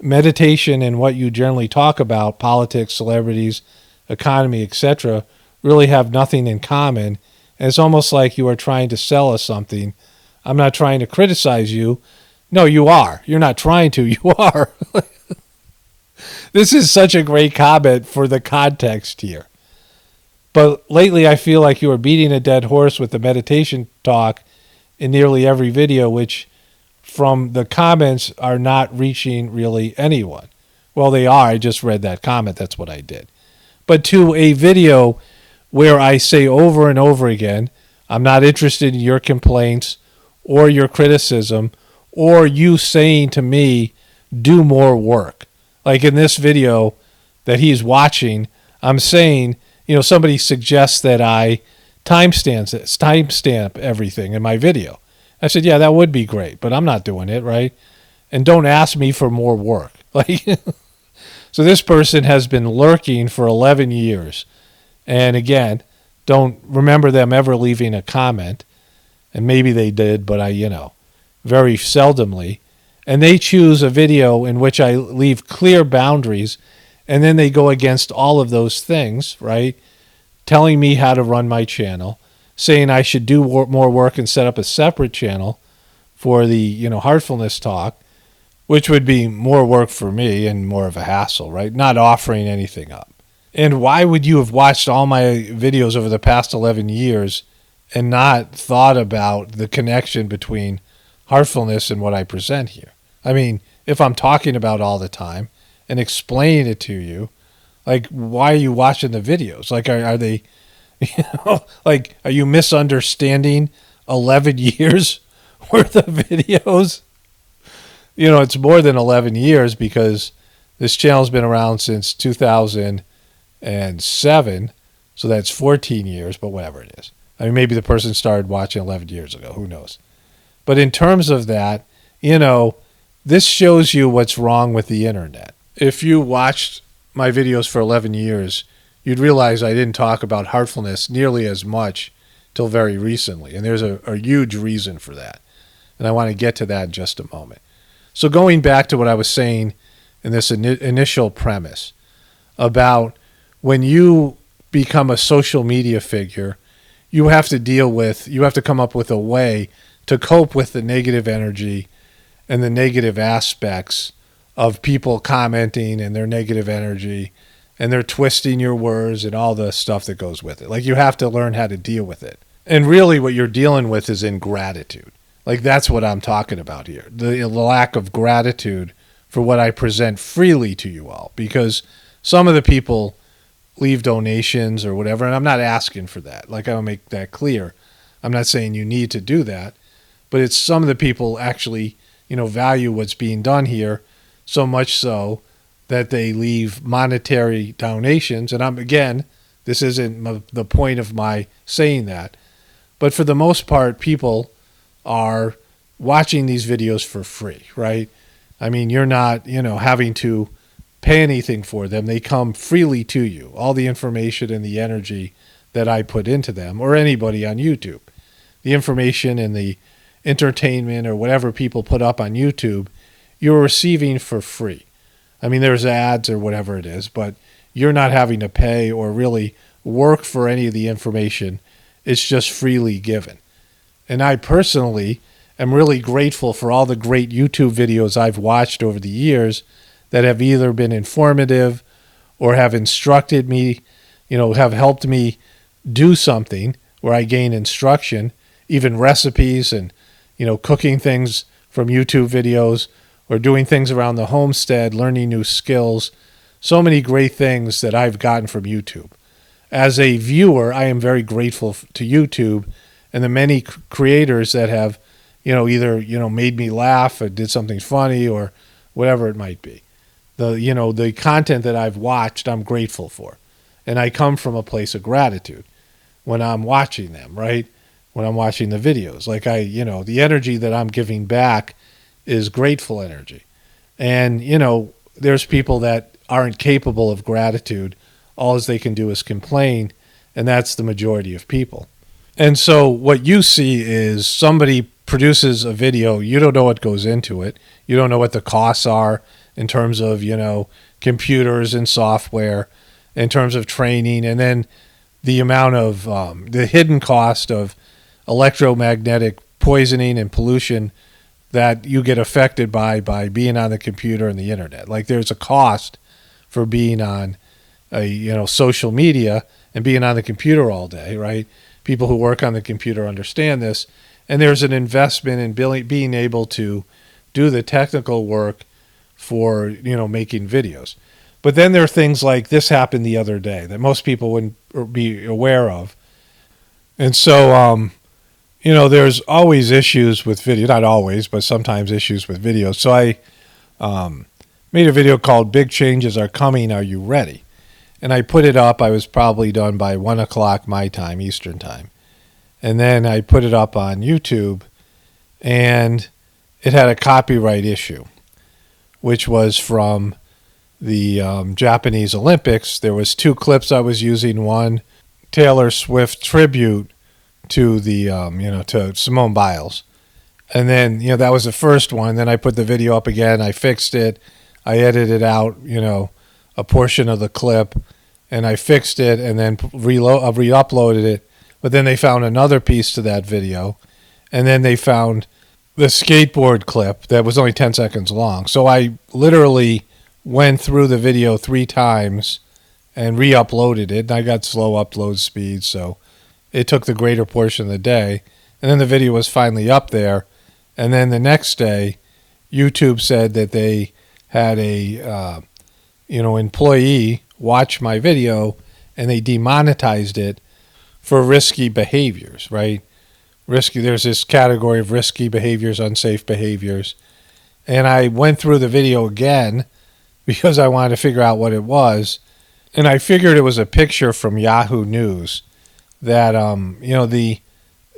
Meditation and what you generally talk about, politics, celebrities, economy, etc., really have nothing in common. And it's almost like you are trying to sell us something. I'm not trying to criticize you. No, you are. You're not trying to. You are. This is such a great comment for the context here. But lately I feel like you are beating a dead horse with the meditation talk in nearly every video, which from the comments are not reaching really anyone. Well, they are. I just read that comment. That's what I did. But to a video where I say over and over again, I'm not interested in your complaints or your criticism or you saying to me, do more work. Like in this video that he's watching, I'm saying, somebody suggests that I timestamp everything in my video. I said, yeah, that would be great, but I'm not doing it, right? And don't ask me for more work. So this person has been lurking for 11 years. And again, don't remember them ever leaving a comment. And maybe they did, but very seldomly. And they choose a video in which I leave clear boundaries, and then they go against all of those things, right? Telling me how to run my channel, saying I should do more work and set up a separate channel for the, heartfulness talk, which would be more work for me and more of a hassle, right? Not offering anything up. And why would you have watched all my videos over the past 11 years and not thought about the connection between heartfulness and what I present here? I mean, if I'm talking about all the time and explaining it to you, why are you watching the videos? Are they, are you misunderstanding 11 years worth of videos. You know, it's more than 11 years because this channel's been around since 2007. So that's 14 years, but whatever it is. I mean, maybe the person started watching 11 years ago. Who knows? But in terms of that, you know, this shows you what's wrong with the internet. If you watched my videos for 11 years, you'd realize I didn't talk about heartfulness nearly as much till very recently. And there's a huge reason for that. And I want to get to that in just a moment. So going back to what I was saying in this initial premise about when you become a social media figure, you have to come up with a way to cope with the negative energy and the negative aspects of people commenting and their negative energy, and they're twisting your words and all the stuff that goes with it. Like, you have to learn how to deal with it. And really what you're dealing with is ingratitude. Like, that's what I'm talking about here. The lack of gratitude for what I present freely to you all. Because some of the people leave donations or whatever, and I'm not asking for that. Like, I will make that clear. I'm not saying you need to do that. But it's some of the people actually, you know, value what's being done here so much so that they leave monetary donations. And again, this isn't the point of my saying that. But for the most part, people are watching these videos for free, right? I mean, you're not, you know, having to pay anything for them. They come freely to you. All the information and the energy that I put into them, or anybody on YouTube. The information and the entertainment or whatever people put up on YouTube, you're receiving for free. I mean, there's ads or whatever it is, but you're not having to pay or really work for any of the information. It's just freely given. And I personally am really grateful for all the great YouTube videos I've watched over the years that have either been informative or have instructed me, you know, have helped me do something where I gain instruction, even recipes and, you know, cooking things from YouTube videos or doing things around the homestead, learning new skills. So many great things that I've gotten from YouTube. As a viewer, I am very grateful to YouTube and the many creators that have, you know, either, you know, made me laugh or did something funny or whatever it might be. The content that I've watched, I'm grateful for. And I come from a place of gratitude when I'm watching them, right? When I'm watching the videos. Like, the energy that I'm giving back is grateful energy. And, you know, there's people that aren't capable of gratitude. All they can do is complain, and that's the majority of people. And so what you see is somebody produces a video, you don't know what goes into it. You don't know what the costs are in terms of, you know, computers and software, in terms of training, and then the amount of the hidden cost of electromagnetic poisoning and pollution that you get affected by being on the computer and the internet. Like, there's a cost for being on social media and being on the computer all day, right? People who work on the computer understand this. And there's an investment in being able to do the technical work for, you know, making videos. But then there are things like this happened the other day that most people wouldn't be aware of. And so, there's always issues with video. Not always, but sometimes issues with videos. So I made a video called Big Changes Are Coming, Are You Ready? And I put it up. I was probably done by 1 o'clock my time, Eastern time. And then I put it up on YouTube, and it had a copyright issue, which was from the Japanese Olympics. There was 2 clips I was using. One, Taylor Swift tribute to the, to Simone Biles. And then, that was the first one. Then I put the video up again. I fixed it. I edited out, a portion of the clip, and I fixed it and then re-uploaded it. But then they found another piece to that video, and then they found the skateboard clip that was only 10 seconds long. So I literally went through the video 3 times and re-uploaded it. And I got slow upload speed, so it took the greater portion of the day. And then the video was finally up there. And then the next day, YouTube said that they had a employee watch my video, and they demonetized it for risky behaviors, right? There's this category of risky behaviors, unsafe behaviors. And I went through the video again because I wanted to figure out what it was. And I figured it was a picture from Yahoo News that,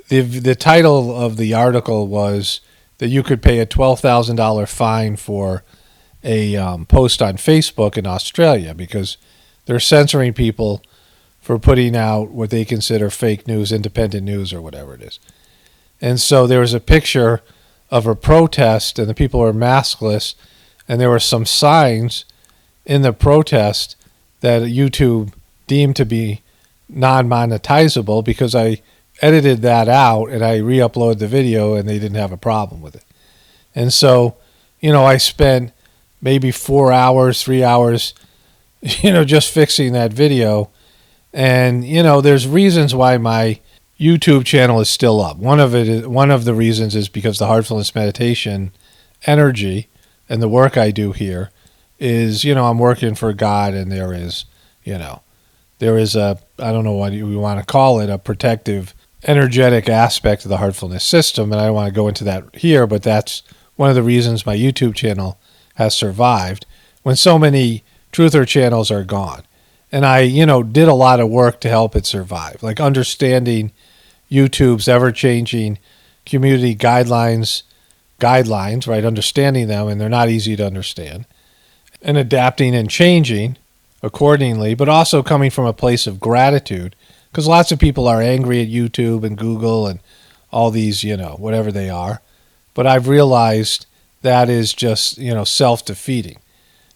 the title of the article was that you could pay a $12,000 fine for a post on Facebook in Australia because they're censoring people for putting out what they consider fake news, independent news, or whatever it is. And so there was a picture of a protest, and the people were maskless, and there were some signs in the protest that YouTube deemed to be non-monetizable because I edited that out and I re-uploaded the video and they didn't have a problem with it. And so, I spent maybe 4 hours, 3 hours, just fixing that video. And, there's reasons why my YouTube channel is still up. One of the reasons is because the Heartfulness Meditation energy and the work I do here is, I'm working for God, and there is a, I don't know what you want to call it, a protective energetic aspect of the Heartfulness system. And I don't want to go into that here, but that's one of the reasons my YouTube channel has survived when so many truther channels are gone. And I, did a lot of work to help it survive, like understanding YouTube's ever-changing community guidelines, right? Understanding them, and they're not easy to understand, and adapting and changing accordingly, but also coming from a place of gratitude, because lots of people are angry at YouTube and Google and all these, whatever they are. But I've realized that is just, self-defeating,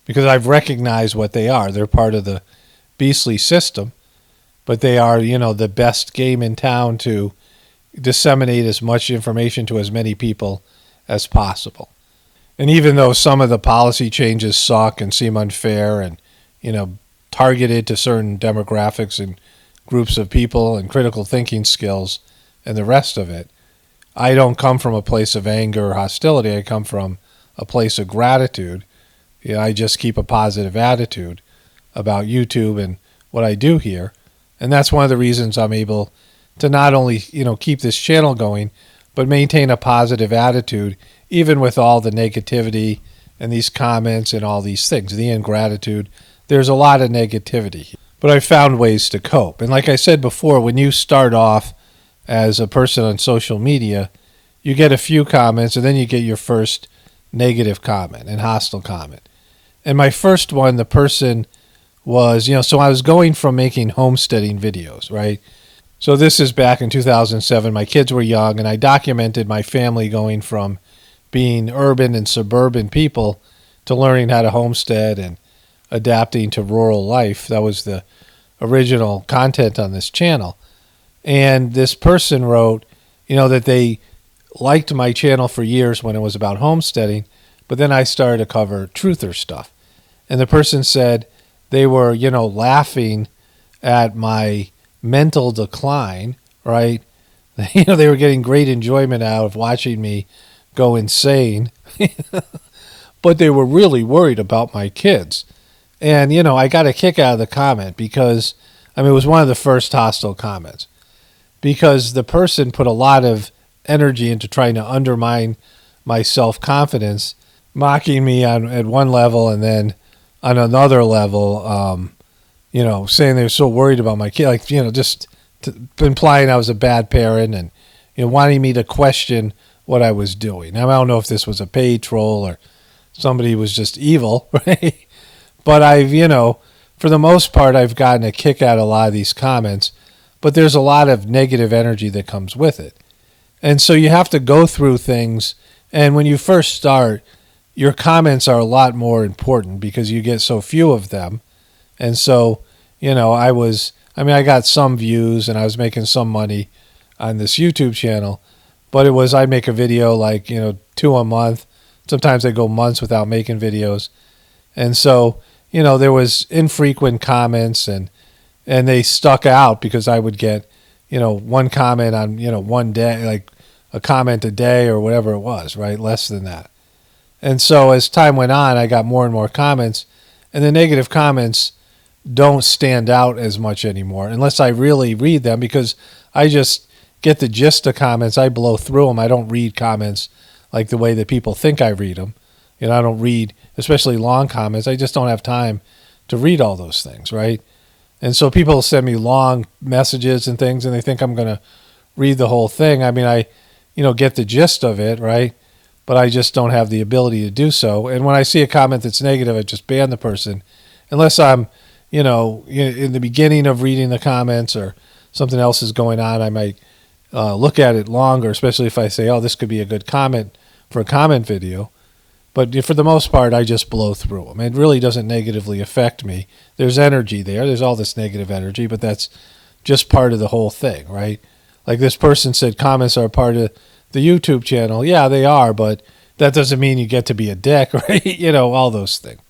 because I've recognized what they are. They're part of the beastly system, but they are, the best game in town to disseminate as much information to as many people as possible. And even though some of the policy changes suck and seem unfair and, targeted to certain demographics and groups of people and critical thinking skills and the rest of it, I don't come from a place of anger or hostility. I come from a place of gratitude. I just keep a positive attitude about YouTube and what I do here. And that's one of the reasons I'm able to not only, keep this channel going, but maintain a positive attitude, even with all the negativity and these comments and all these things, the ingratitude. There's a lot of negativity, but I found ways to cope. And like I said before, when you start off as a person on social media, you get a few comments and then you get your first negative comment and hostile comment. And my first one, the person was, so I was going from making homesteading videos, right? So this is back in 2007. My kids were young, and I documented my family going from being urban and suburban people to learning how to homestead and adapting to rural life. That was the original content on this channel. And this person wrote, that they liked my channel for years when it was about homesteading, but then I started to cover truther stuff. And the person said they were, laughing at my mental decline, right? They were getting great enjoyment out of watching me go insane, but they were really worried about my kids. And, I got a kick out of the comment because, it was one of the first hostile comments, because the person put a lot of energy into trying to undermine my self-confidence, mocking me at one level and then on another level, saying they were so worried about my kid, just implying I was a bad parent and, wanting me to question what I was doing. Now, I don't know if this was a paid troll or somebody was just evil, right? But I've, for the most part, I've gotten a kick out of a lot of these comments, but there's a lot of negative energy that comes with it. And so you have to go through things, and when you first start, your comments are a lot more important because you get so few of them. And so, I got some views and I was making some money on this YouTube channel, but I make a video 2 a month. Sometimes I go months without making videos. And so, there was infrequent comments and they stuck out because I would get, one comment on, one day, like a comment a day or whatever it was, right? Less than that. And so as time went on, I got more and more comments, and the negative comments don't stand out as much anymore unless I really read them, because I just, get the gist of comments, I blow through them. I don't read comments like the way that people think I read them. You know, I don't read, especially long comments. I just don't have time to read all those things, right? And so people send me long messages and things, and they think I'm going to read the whole thing. I mean, I, get the gist of it, right? But I just don't have the ability to do so. And when I see a comment that's negative, I just ban the person, unless I'm, in the beginning of reading the comments or something else is going on. I might look at it longer, especially if I say, oh, this could be a good comment for a comment video. But for the most part, I just blow through them. It really doesn't negatively affect me. There's energy there. There's all this negative energy, but that's just part of the whole thing, right? Like this person said, comments are part of the YouTube channel. Yeah, they are, but that doesn't mean you get to be a dick, right? All those things.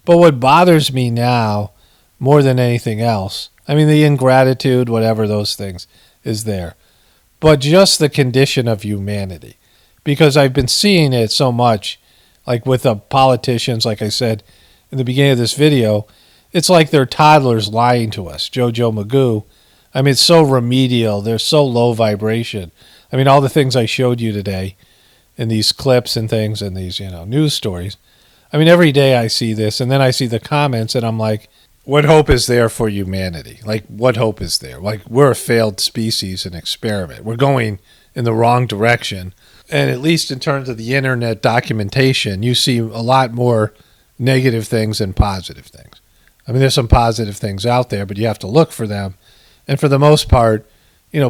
But what bothers me now, more than anything else, I mean, the ingratitude, whatever those things, is there. But just the condition of humanity. Because I've been seeing it so much, like with the politicians, like I said in the beginning of this video, it's like they're toddlers lying to us. JoJo, Magoo. I mean, it's so remedial. They're so low vibration. I mean, all the things I showed you today in these clips and things and these, news stories. I mean, every day I see this, and then I see the comments, and I'm like, what hope is there for humanity? Like, what hope is there? Like, we're a failed species and experiment. We're going in the wrong direction. And at least in terms of the internet documentation, you see a lot more negative things than positive things. I mean, there's some positive things out there, but you have to look for them. And for the most part,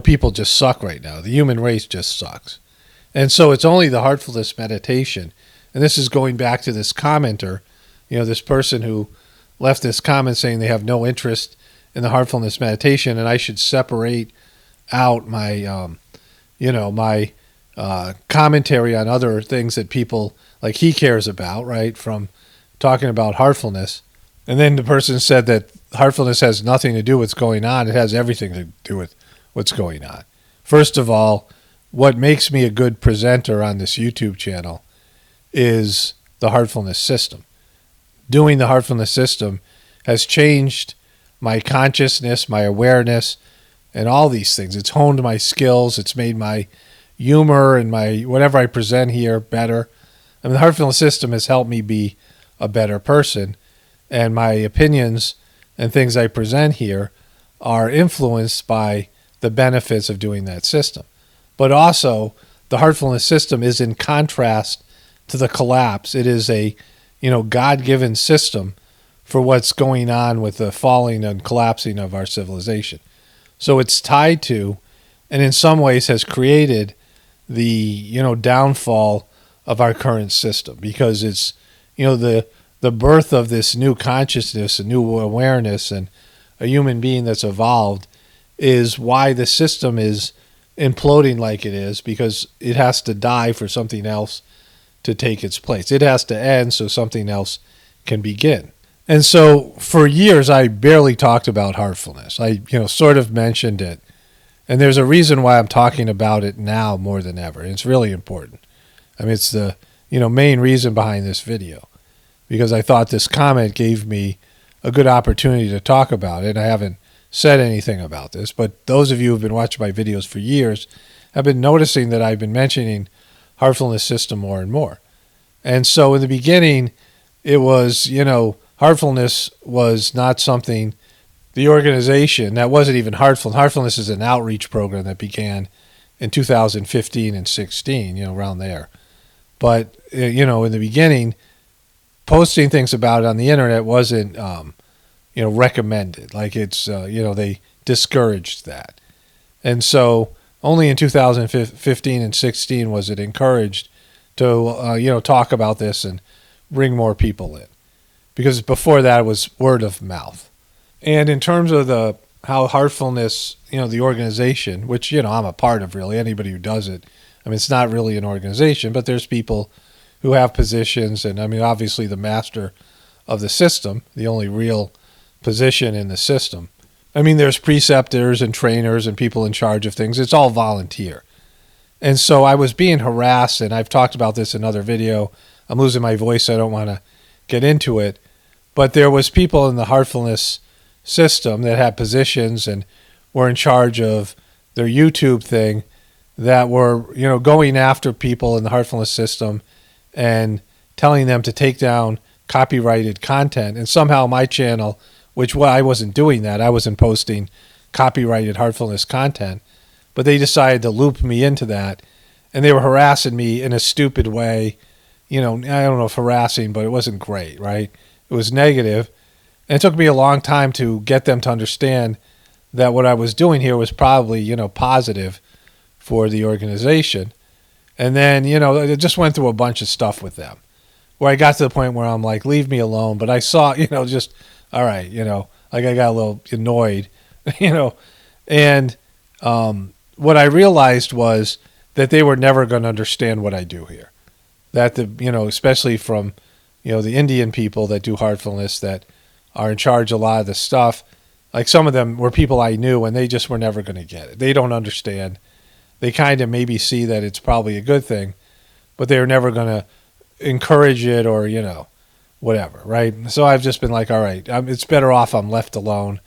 people just suck right now. The human race just sucks. And so it's only the heartfulness meditation. And this is going back to this commenter, this person who left this comment saying they have no interest in the heartfulness meditation, and I should separate out my, my commentary on other things that people like he cares about, right, from talking about heartfulness. And then the person said that heartfulness has nothing to do with what's going on. It has everything to do with what's going on. First of all, what makes me a good presenter on this YouTube channel is the heartfulness system. Doing the heartfulness system has changed my consciousness, my awareness, and all these things. It's honed my skills. It's made my humor and my whatever I present here better. I mean, the heartfulness system has helped me be a better person, and my opinions and things I present here are influenced by the benefits of doing that system. But also, the heartfulness system is in contrast to the collapse. It is a God-given system for what's going on with the falling and collapsing of our civilization. So it's tied to, and in some ways has created the, downfall of our current system, because it's, the birth of this new consciousness, a new awareness, and a human being that's evolved is why the system is imploding like it is, because it has to die for something else to take its place. It has to end so something else can begin. And so for years, I barely talked about heartfulness. I, sort of mentioned it. And there's a reason why I'm talking about it now more than ever. And it's really important. I mean, it's the, main reason behind this video, because I thought this comment gave me a good opportunity to talk about it. I haven't said anything about this, but those of you who've been watching my videos for years have been noticing that I've been mentioning heartfulness system more and more. And so in the beginning, it was, heartfulness was not something, the organization, that wasn't even heartful. Heartfulness is an outreach program that began in 2015 and 16, around there. But, in the beginning, posting things about it on the internet wasn't, recommended. Like it's, they discouraged that. And so only in 2015 and 16 was it encouraged to, talk about this and bring more people in. Because before that, it was word of mouth. And in terms of how heartfulness, the organization, which, I'm a part of really, anybody who does it, I mean, it's not really an organization, but there's people who have positions. And I mean, obviously the master of the system, the only real position in the system. I mean, there's preceptors and trainers and people in charge of things. It's all volunteer. And so I was being harassed, and I've talked about this in another video. I'm losing my voice, so I don't want to get into it. But there was people in the heartfulness system that had positions and were in charge of their YouTube thing that were, going after people in the heartfulness system and telling them to take down copyrighted content. And somehow my channel, I wasn't doing that. I wasn't posting copyrighted heartfulness content, but they decided to loop me into that, and they were harassing me in a stupid way. I don't know if harassing, but it wasn't great, right? It was negative. And it took me a long time to get them to understand that what I was doing here was probably, positive for the organization. And then, I just went through a bunch of stuff with them where I got to the point where I'm like, leave me alone. But I saw, just, all right, like I got a little annoyed, and what I realized was that they were never going to understand what I do here. That especially from, the Indian people that do heartfulness that are in charge of a lot of the stuff, like some of them were people I knew and they just were never going to get it. They don't understand. They kind of maybe see that it's probably a good thing, but they're never going to encourage it or, whatever, right? So I've just been like, all right, it's better off I'm left alone.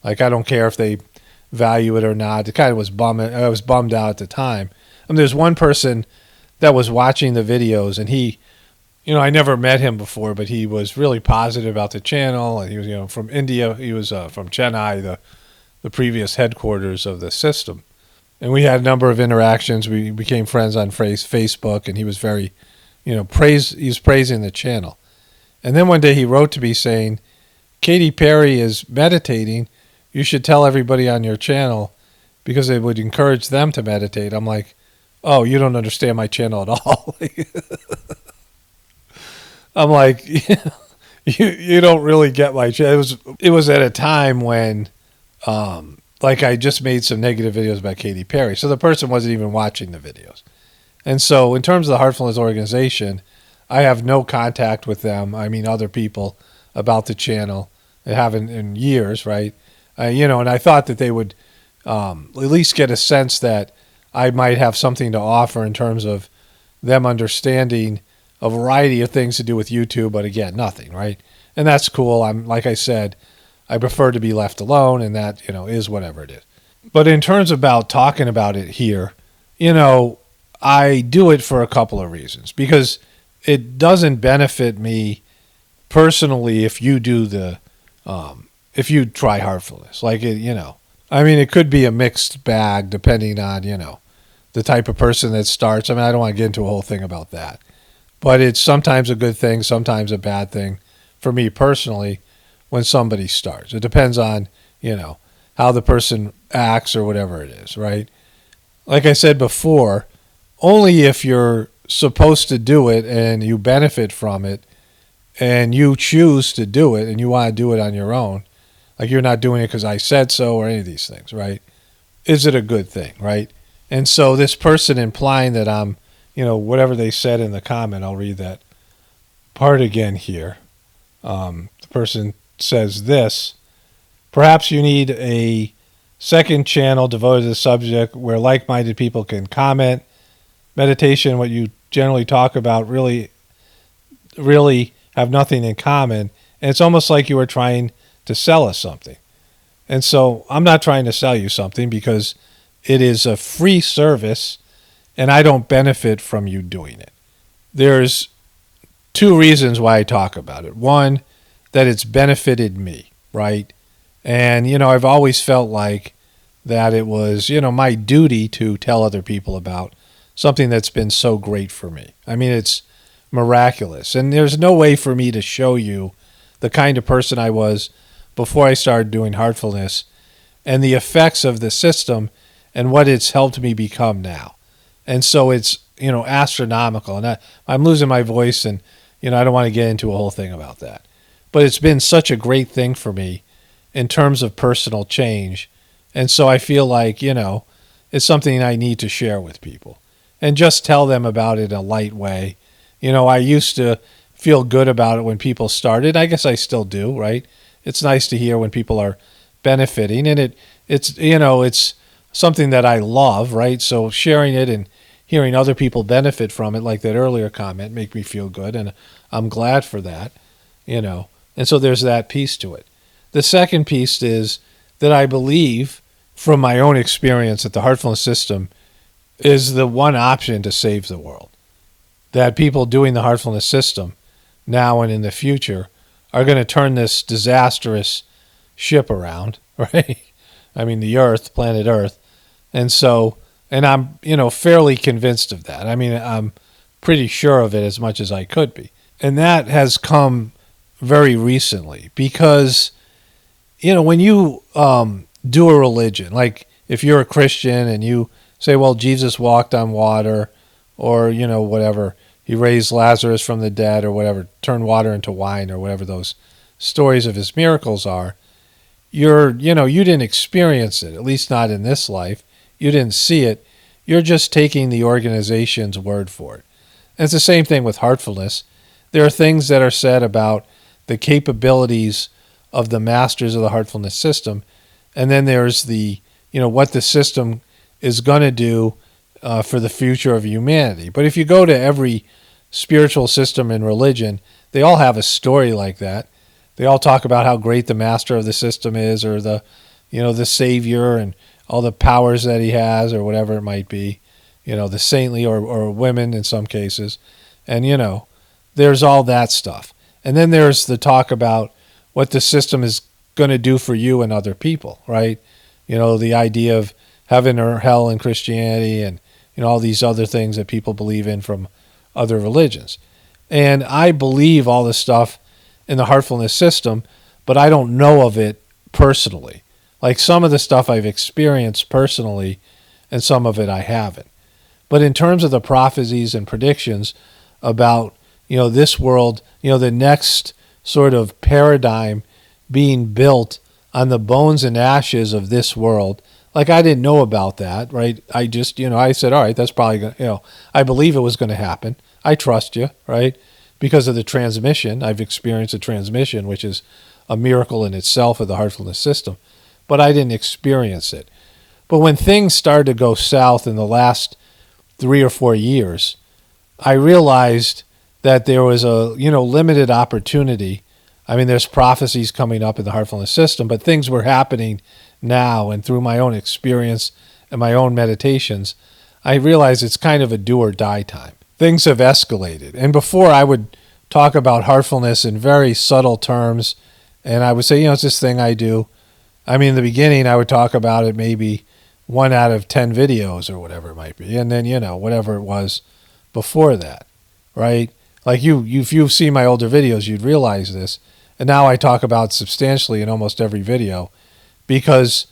Like, I don't care if they value it or not. It kind of was I was bummed out at the time. There's one person that was watching the videos, and he, I never met him before, but he was really positive about the channel. And he was, from India. He was from Chennai, the previous headquarters of the system. And we had a number of interactions. We became friends on Facebook, and he was very, he was praising the channel. And then one day he wrote to me saying, Katy Perry is meditating. You should tell everybody on your channel because it would encourage them to meditate. I'm like, oh, you don't understand my channel at all. I'm like, you don't really get my channel. It was at a time when, I just made some negative videos about Katy Perry. So the person wasn't even watching the videos. And so in terms of the Heartfulness organization, I have no contact with them. I mean, other people about the channel. I haven't in years, right? And I thought that they would at least get a sense that I might have something to offer in terms of them understanding a variety of things to do with YouTube, but again, nothing, right? And that's cool. Like I said, I prefer to be left alone, and that, is whatever it is. But in terms about talking about it here, I do it for a couple of reasons. Because it doesn't benefit me personally if you do if you try heartfulness. Like, it could be a mixed bag depending on, the type of person that starts. I don't want to get into a whole thing about that. But it's sometimes a good thing, sometimes a bad thing for me personally when somebody starts. It depends on, how the person acts or whatever it is, right? Like I said before, only if you're supposed to do it and you benefit from it and you choose to do it and you want to do it on your own, like you're not doing it because I said so or any of these things, right? Is it a good thing, right? And so this person implying that I'm, whatever they said in the comment, I'll read that part again here. The person says this: perhaps you need a second channel devoted to the subject where like-minded people can comment. Meditation, what you generally talk about, really have nothing in common. And it's almost like you are trying to sell us something. And so I'm not trying to sell you something because it is a free service and I don't benefit from you doing it. There's two reasons why I talk about it. One, that it's benefited me, right? And, I've always felt like that it was, my duty to tell other people about something that's been so great for me. It's miraculous. And there's no way for me to show you the kind of person I was before I started doing heartfulness and the effects of the system and what it's helped me become now. And so it's, astronomical. And I'm losing my voice and, I don't want to get into a whole thing about that. But it's been such a great thing for me in terms of personal change. And so I feel like, it's something I need to share with people and just tell them about it in a light way. I used to feel good about it when people started. I guess I still do, right? It's nice to hear when people are benefiting, and it's something that I love, right? So sharing it and hearing other people benefit from it, like that earlier comment, make me feel good, and I'm glad for that, And so there's that piece to it. The second piece is that I believe from my own experience that the heartfulness system is the one option to save the world. That people doing the heartfulness system now and in the future are going to turn this disastrous ship around, right? I mean, the Earth, planet Earth. And so, and I'm, fairly convinced of that. I mean, I'm pretty sure of it as much as I could be. And that has come very recently because, when you do a religion, like if you're a Christian and you say, well, Jesus walked on water or, whatever, he raised Lazarus from the dead or whatever, turned water into wine or whatever those stories of his miracles are, you didn't experience it, at least not in this life. You didn't see it. You're just taking the organization's word for it. And it's the same thing with heartfulness. There are things that are said about the capabilities of the masters of the heartfulness system. And then there's the, what the system is going to do for the future of humanity. But if you go to every spiritual system in religion, they all have a story like that. They all talk about how great the master of the system is, or the, the savior and all the powers that he has, or whatever it might be, the saintly or women in some cases. And, there's all that stuff. And then there's the talk about what the system is going to do for you and other people, right? The idea of heaven or hell in Christianity and, all these other things that people believe in from other religions. And I believe all this stuff in the heartfulness system, but I don't know of it personally. Like some of the stuff I've experienced personally and some of it I haven't. But in terms of the prophecies and predictions about, this world, the next sort of paradigm being built on the bones and ashes of this world, like I didn't know about that, right? I just, I said, all right, that's probably going to, I believe it was going to happen. I trust you, right? Because of the transmission. I've experienced a transmission, which is a miracle in itself of the heartfulness system. But I didn't experience it. But when things started to go south in the last 3 or 4 years, I realized that there was a, limited opportunity. I mean, there's prophecies coming up in the heartfulness system, but things were happening now, and through my own experience and my own meditations, I realized it's kind of a do or die time. Things have escalated. And before I would talk about heartfulness in very subtle terms, and I would say, it's this thing I do. I mean, in the beginning, I would talk about it maybe 1 out of 10 videos or whatever it might be. And then, whatever it was before that, right? Like if you've seen my older videos, you'd realize this. And now I talk about substantially in almost every video because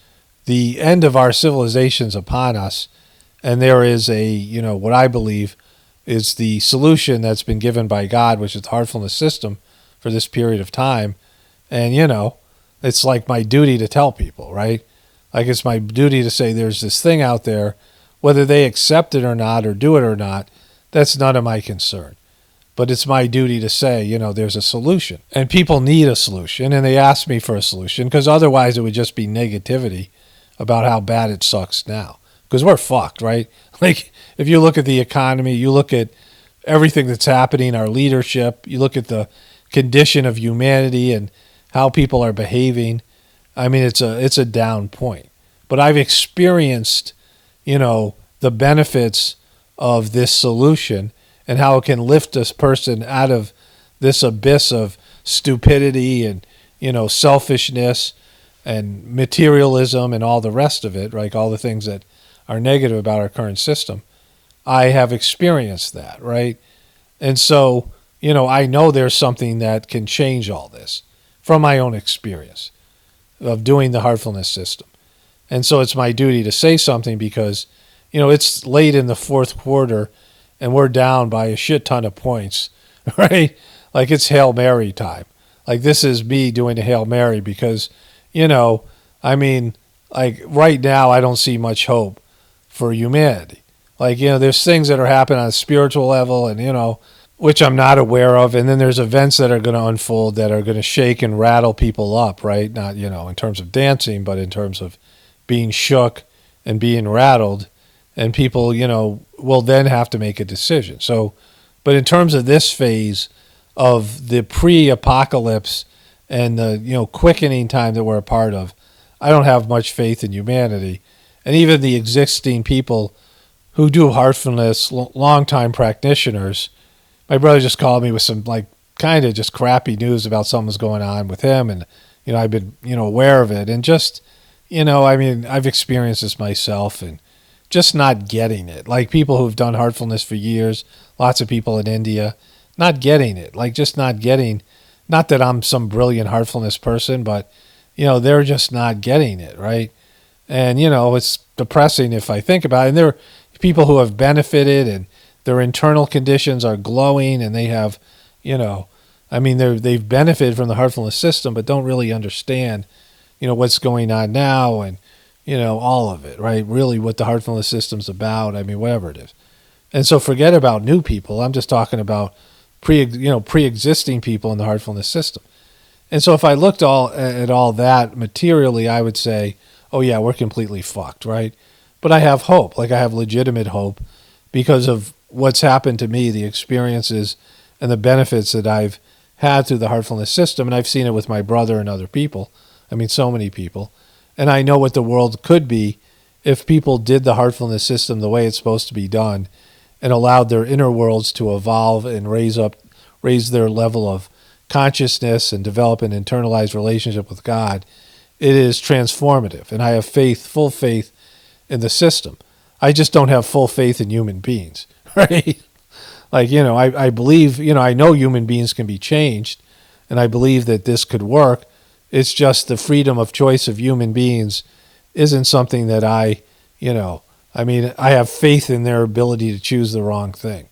the end of our civilization's upon us. And there is a, what I believe is the solution that's been given by God, which is the heartfulness system for this period of time. And, it's like my duty to tell people, right? Like it's my duty to say there's this thing out there, whether they accept it or not or do it or not, that's none of my concern. But it's my duty to say, there's a solution. And people need a solution, and they ask me for a solution, because otherwise it would just be negativity about how bad it sucks now. Because we're fucked, right? Like, if you look at the economy, you look at everything that's happening, our leadership, you look at the condition of humanity and how people are behaving, I mean, it's a down point. But I've experienced, the benefits of this solution and how it can lift this person out of this abyss of stupidity and, selfishness and materialism and all the rest of it, right? All the things that are negative about our current system. I have experienced that, right? And so, I know there's something that can change all this from my own experience of doing the heartfulness system. And so it's my duty to say something because, it's late in the fourth quarter and we're down by a shit ton of points, right? Like it's Hail Mary time. Like this is me doing a Hail Mary because, I mean, like right now I don't see much hope for humanity. Like, there's things that are happening on a spiritual level and, which I'm not aware of. And then there's events that are going to unfold that are going to shake and rattle people up, right? Not, in terms of dancing, but in terms of being shook and being rattled. And people, will then have to make a decision. So, but in terms of this phase of the pre-apocalypse and the, quickening time that we're a part of, I don't have much faith in humanity. And even the existing people who do heartfulness, long-time practitioners, my brother just called me with some like kind of just crappy news about something was going on with him. And, I've been, aware of it. And just, I've experienced this myself and just not getting it. Like people who've done heartfulness for years, lots of people in India, not getting it. Like just not getting, not that I'm some brilliant heartfulness person, but, they're just not getting it, right? And, it's depressing if I think about it. And there are people who have benefited and their internal conditions are glowing and they have, they've benefited from the heartfulness system, but don't really understand, what's going on now and, all of it, right? Really what the heartfulness system's about. Whatever it is. And so forget about new people. I'm just talking about pre-existing people in the heartfulness system. And so if I looked at all that materially, I would say, oh yeah, we're completely fucked, right? But I have hope. Like I have legitimate hope because of what's happened to me, the experiences and the benefits that I've had through the heartfulness system. And I've seen it with my brother and other people. So many people. And I know what the world could be if people did the heartfulness system the way it's supposed to be done and allowed their inner worlds to evolve and raise their level of consciousness and develop an internalized relationship with God. It is transformative. And I have full faith in the system. I just don't have full faith in human beings, right? Like, I believe, I know human beings can be changed and I believe that this could work. It's just the freedom of choice of human beings isn't something that I have faith in their ability to choose the wrong thing.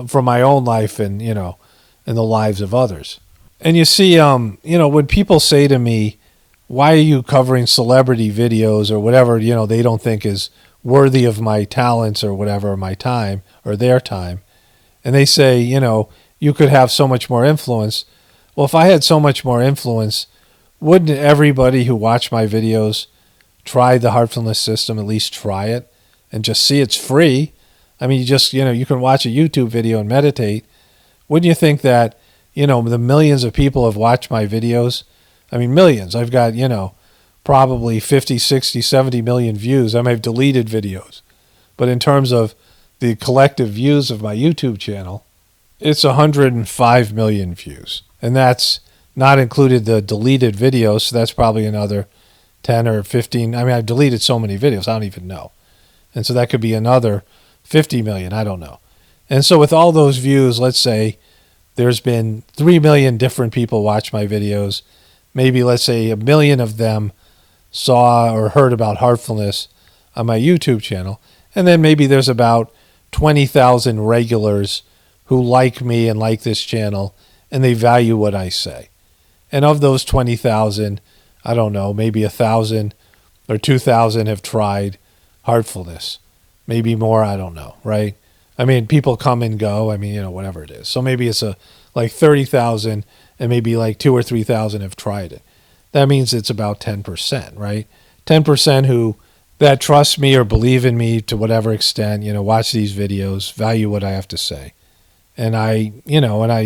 From my own life and, and the lives of others. And you see, when people say to me, why are you covering celebrity videos or whatever, they don't think is worthy of my talents or whatever, my time or their time. And they say, you could have so much more influence. Well, if I had so much more influence, wouldn't everybody who watched my videos try the heartfulness system, at least try it and just see it's free? You can watch a YouTube video and meditate. Wouldn't you think that, the millions of people have watched my videos? Millions. I've got, probably 50, 60, 70 million views. I've deleted videos. But in terms of the collective views of my YouTube channel, it's 105 million views. And that's not included the deleted videos. So that's probably another 10 or 15. I've deleted so many videos, I don't even know. And so that could be another 50 million. I don't know. And so with all those views, let's say there's been 3 million different people watch my videos. Maybe let's say 1 million of them saw or heard about heartfulness on my YouTube channel. And then maybe there's about 20,000 regulars who like me and like this channel and they value what I say. And of those 20,000, I don't know, maybe 1,000 or 2,000 have tried heartfulness. Maybe more, I don't know, right? People come and go. Whatever it is. So maybe it's like 30,000 and maybe like 2,000 or 3,000 have tried it. That means it's about 10%, right? 10% who that trust me or believe in me to whatever extent, watch these videos, value what I have to say. And I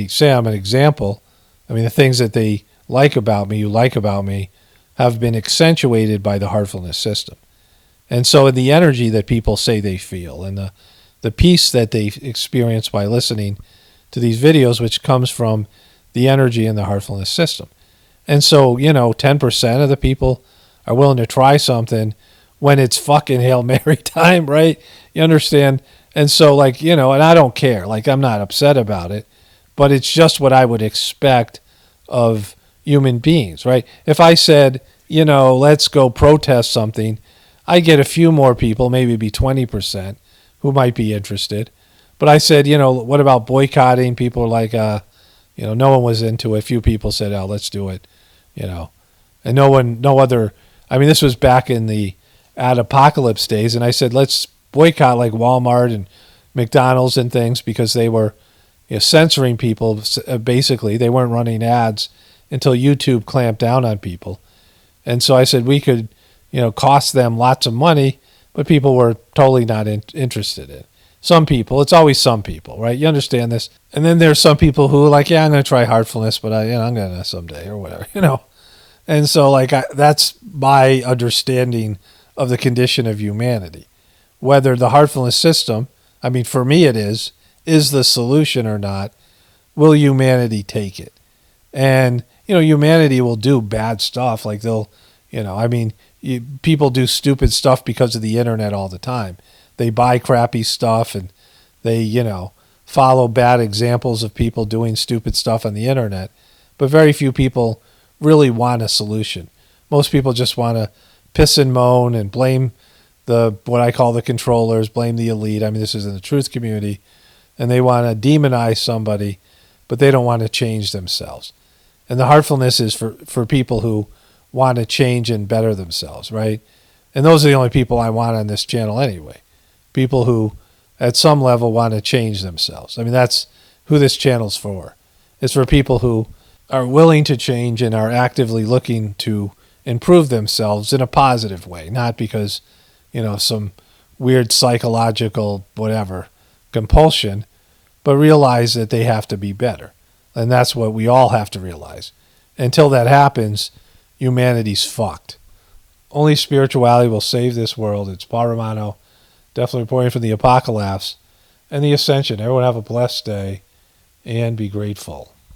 say I'm an example. The things that they like about me, you like about me, have been accentuated by the heartfulness system. And so in the energy that people say they feel and the peace that they experience by listening to these videos, which comes from the energy in the heartfulness system. And so, 10% of the people are willing to try something when it's fucking Hail Mary time, right? You understand? And so and I don't care. I'm not upset about it, but it's just what I would expect of human beings, right? If I said, let's go protest something, I get a few more people, maybe it'd be 20%, who might be interested. But I said, what about boycotting? People are like, no one was into it. A few people said, oh, let's do it, And no other, this was back in the apocalypse days. And I said, let's boycott like Walmart and McDonald's and things because they were censoring people. Basically, they weren't running ads until YouTube clamped down on people. And so I said we could, cost them lots of money, but people were totally not interested in it. Some people, it's always some people, right? You understand this. And then there's some people who are like, yeah, I'm going to try heartfulness, but I'm going to someday or whatever, And so, like, that's my understanding of the condition of humanity. Whether the heartfulness system, I mean, for me it is the solution or not, will humanity take it? And, humanity will do bad stuff. Like people do stupid stuff because of the internet all the time. They buy crappy stuff and they, follow bad examples of people doing stupid stuff on the internet. But very few people really want a solution. Most people just want to piss and moan and blame what I call the controllers, blame the elite. I mean, this is in the truth community. And they want to demonize somebody, but they don't want to change themselves. And the heartfulness is for people who want to change and better themselves, right? And those are the only people I want on this channel anyway. People who, at some level, want to change themselves. I mean, that's who this channel's for. It's for people who are willing to change and are actively looking to improve themselves in a positive way, not because, some weird psychological whatever compulsion, but realize that they have to be better. And that's what we all have to realize. Until that happens, humanity's fucked. Only spirituality will save this world. It's Paul Romano, definitely reporting from the Apocalypse and the Ascension. Everyone have a blessed day and be grateful.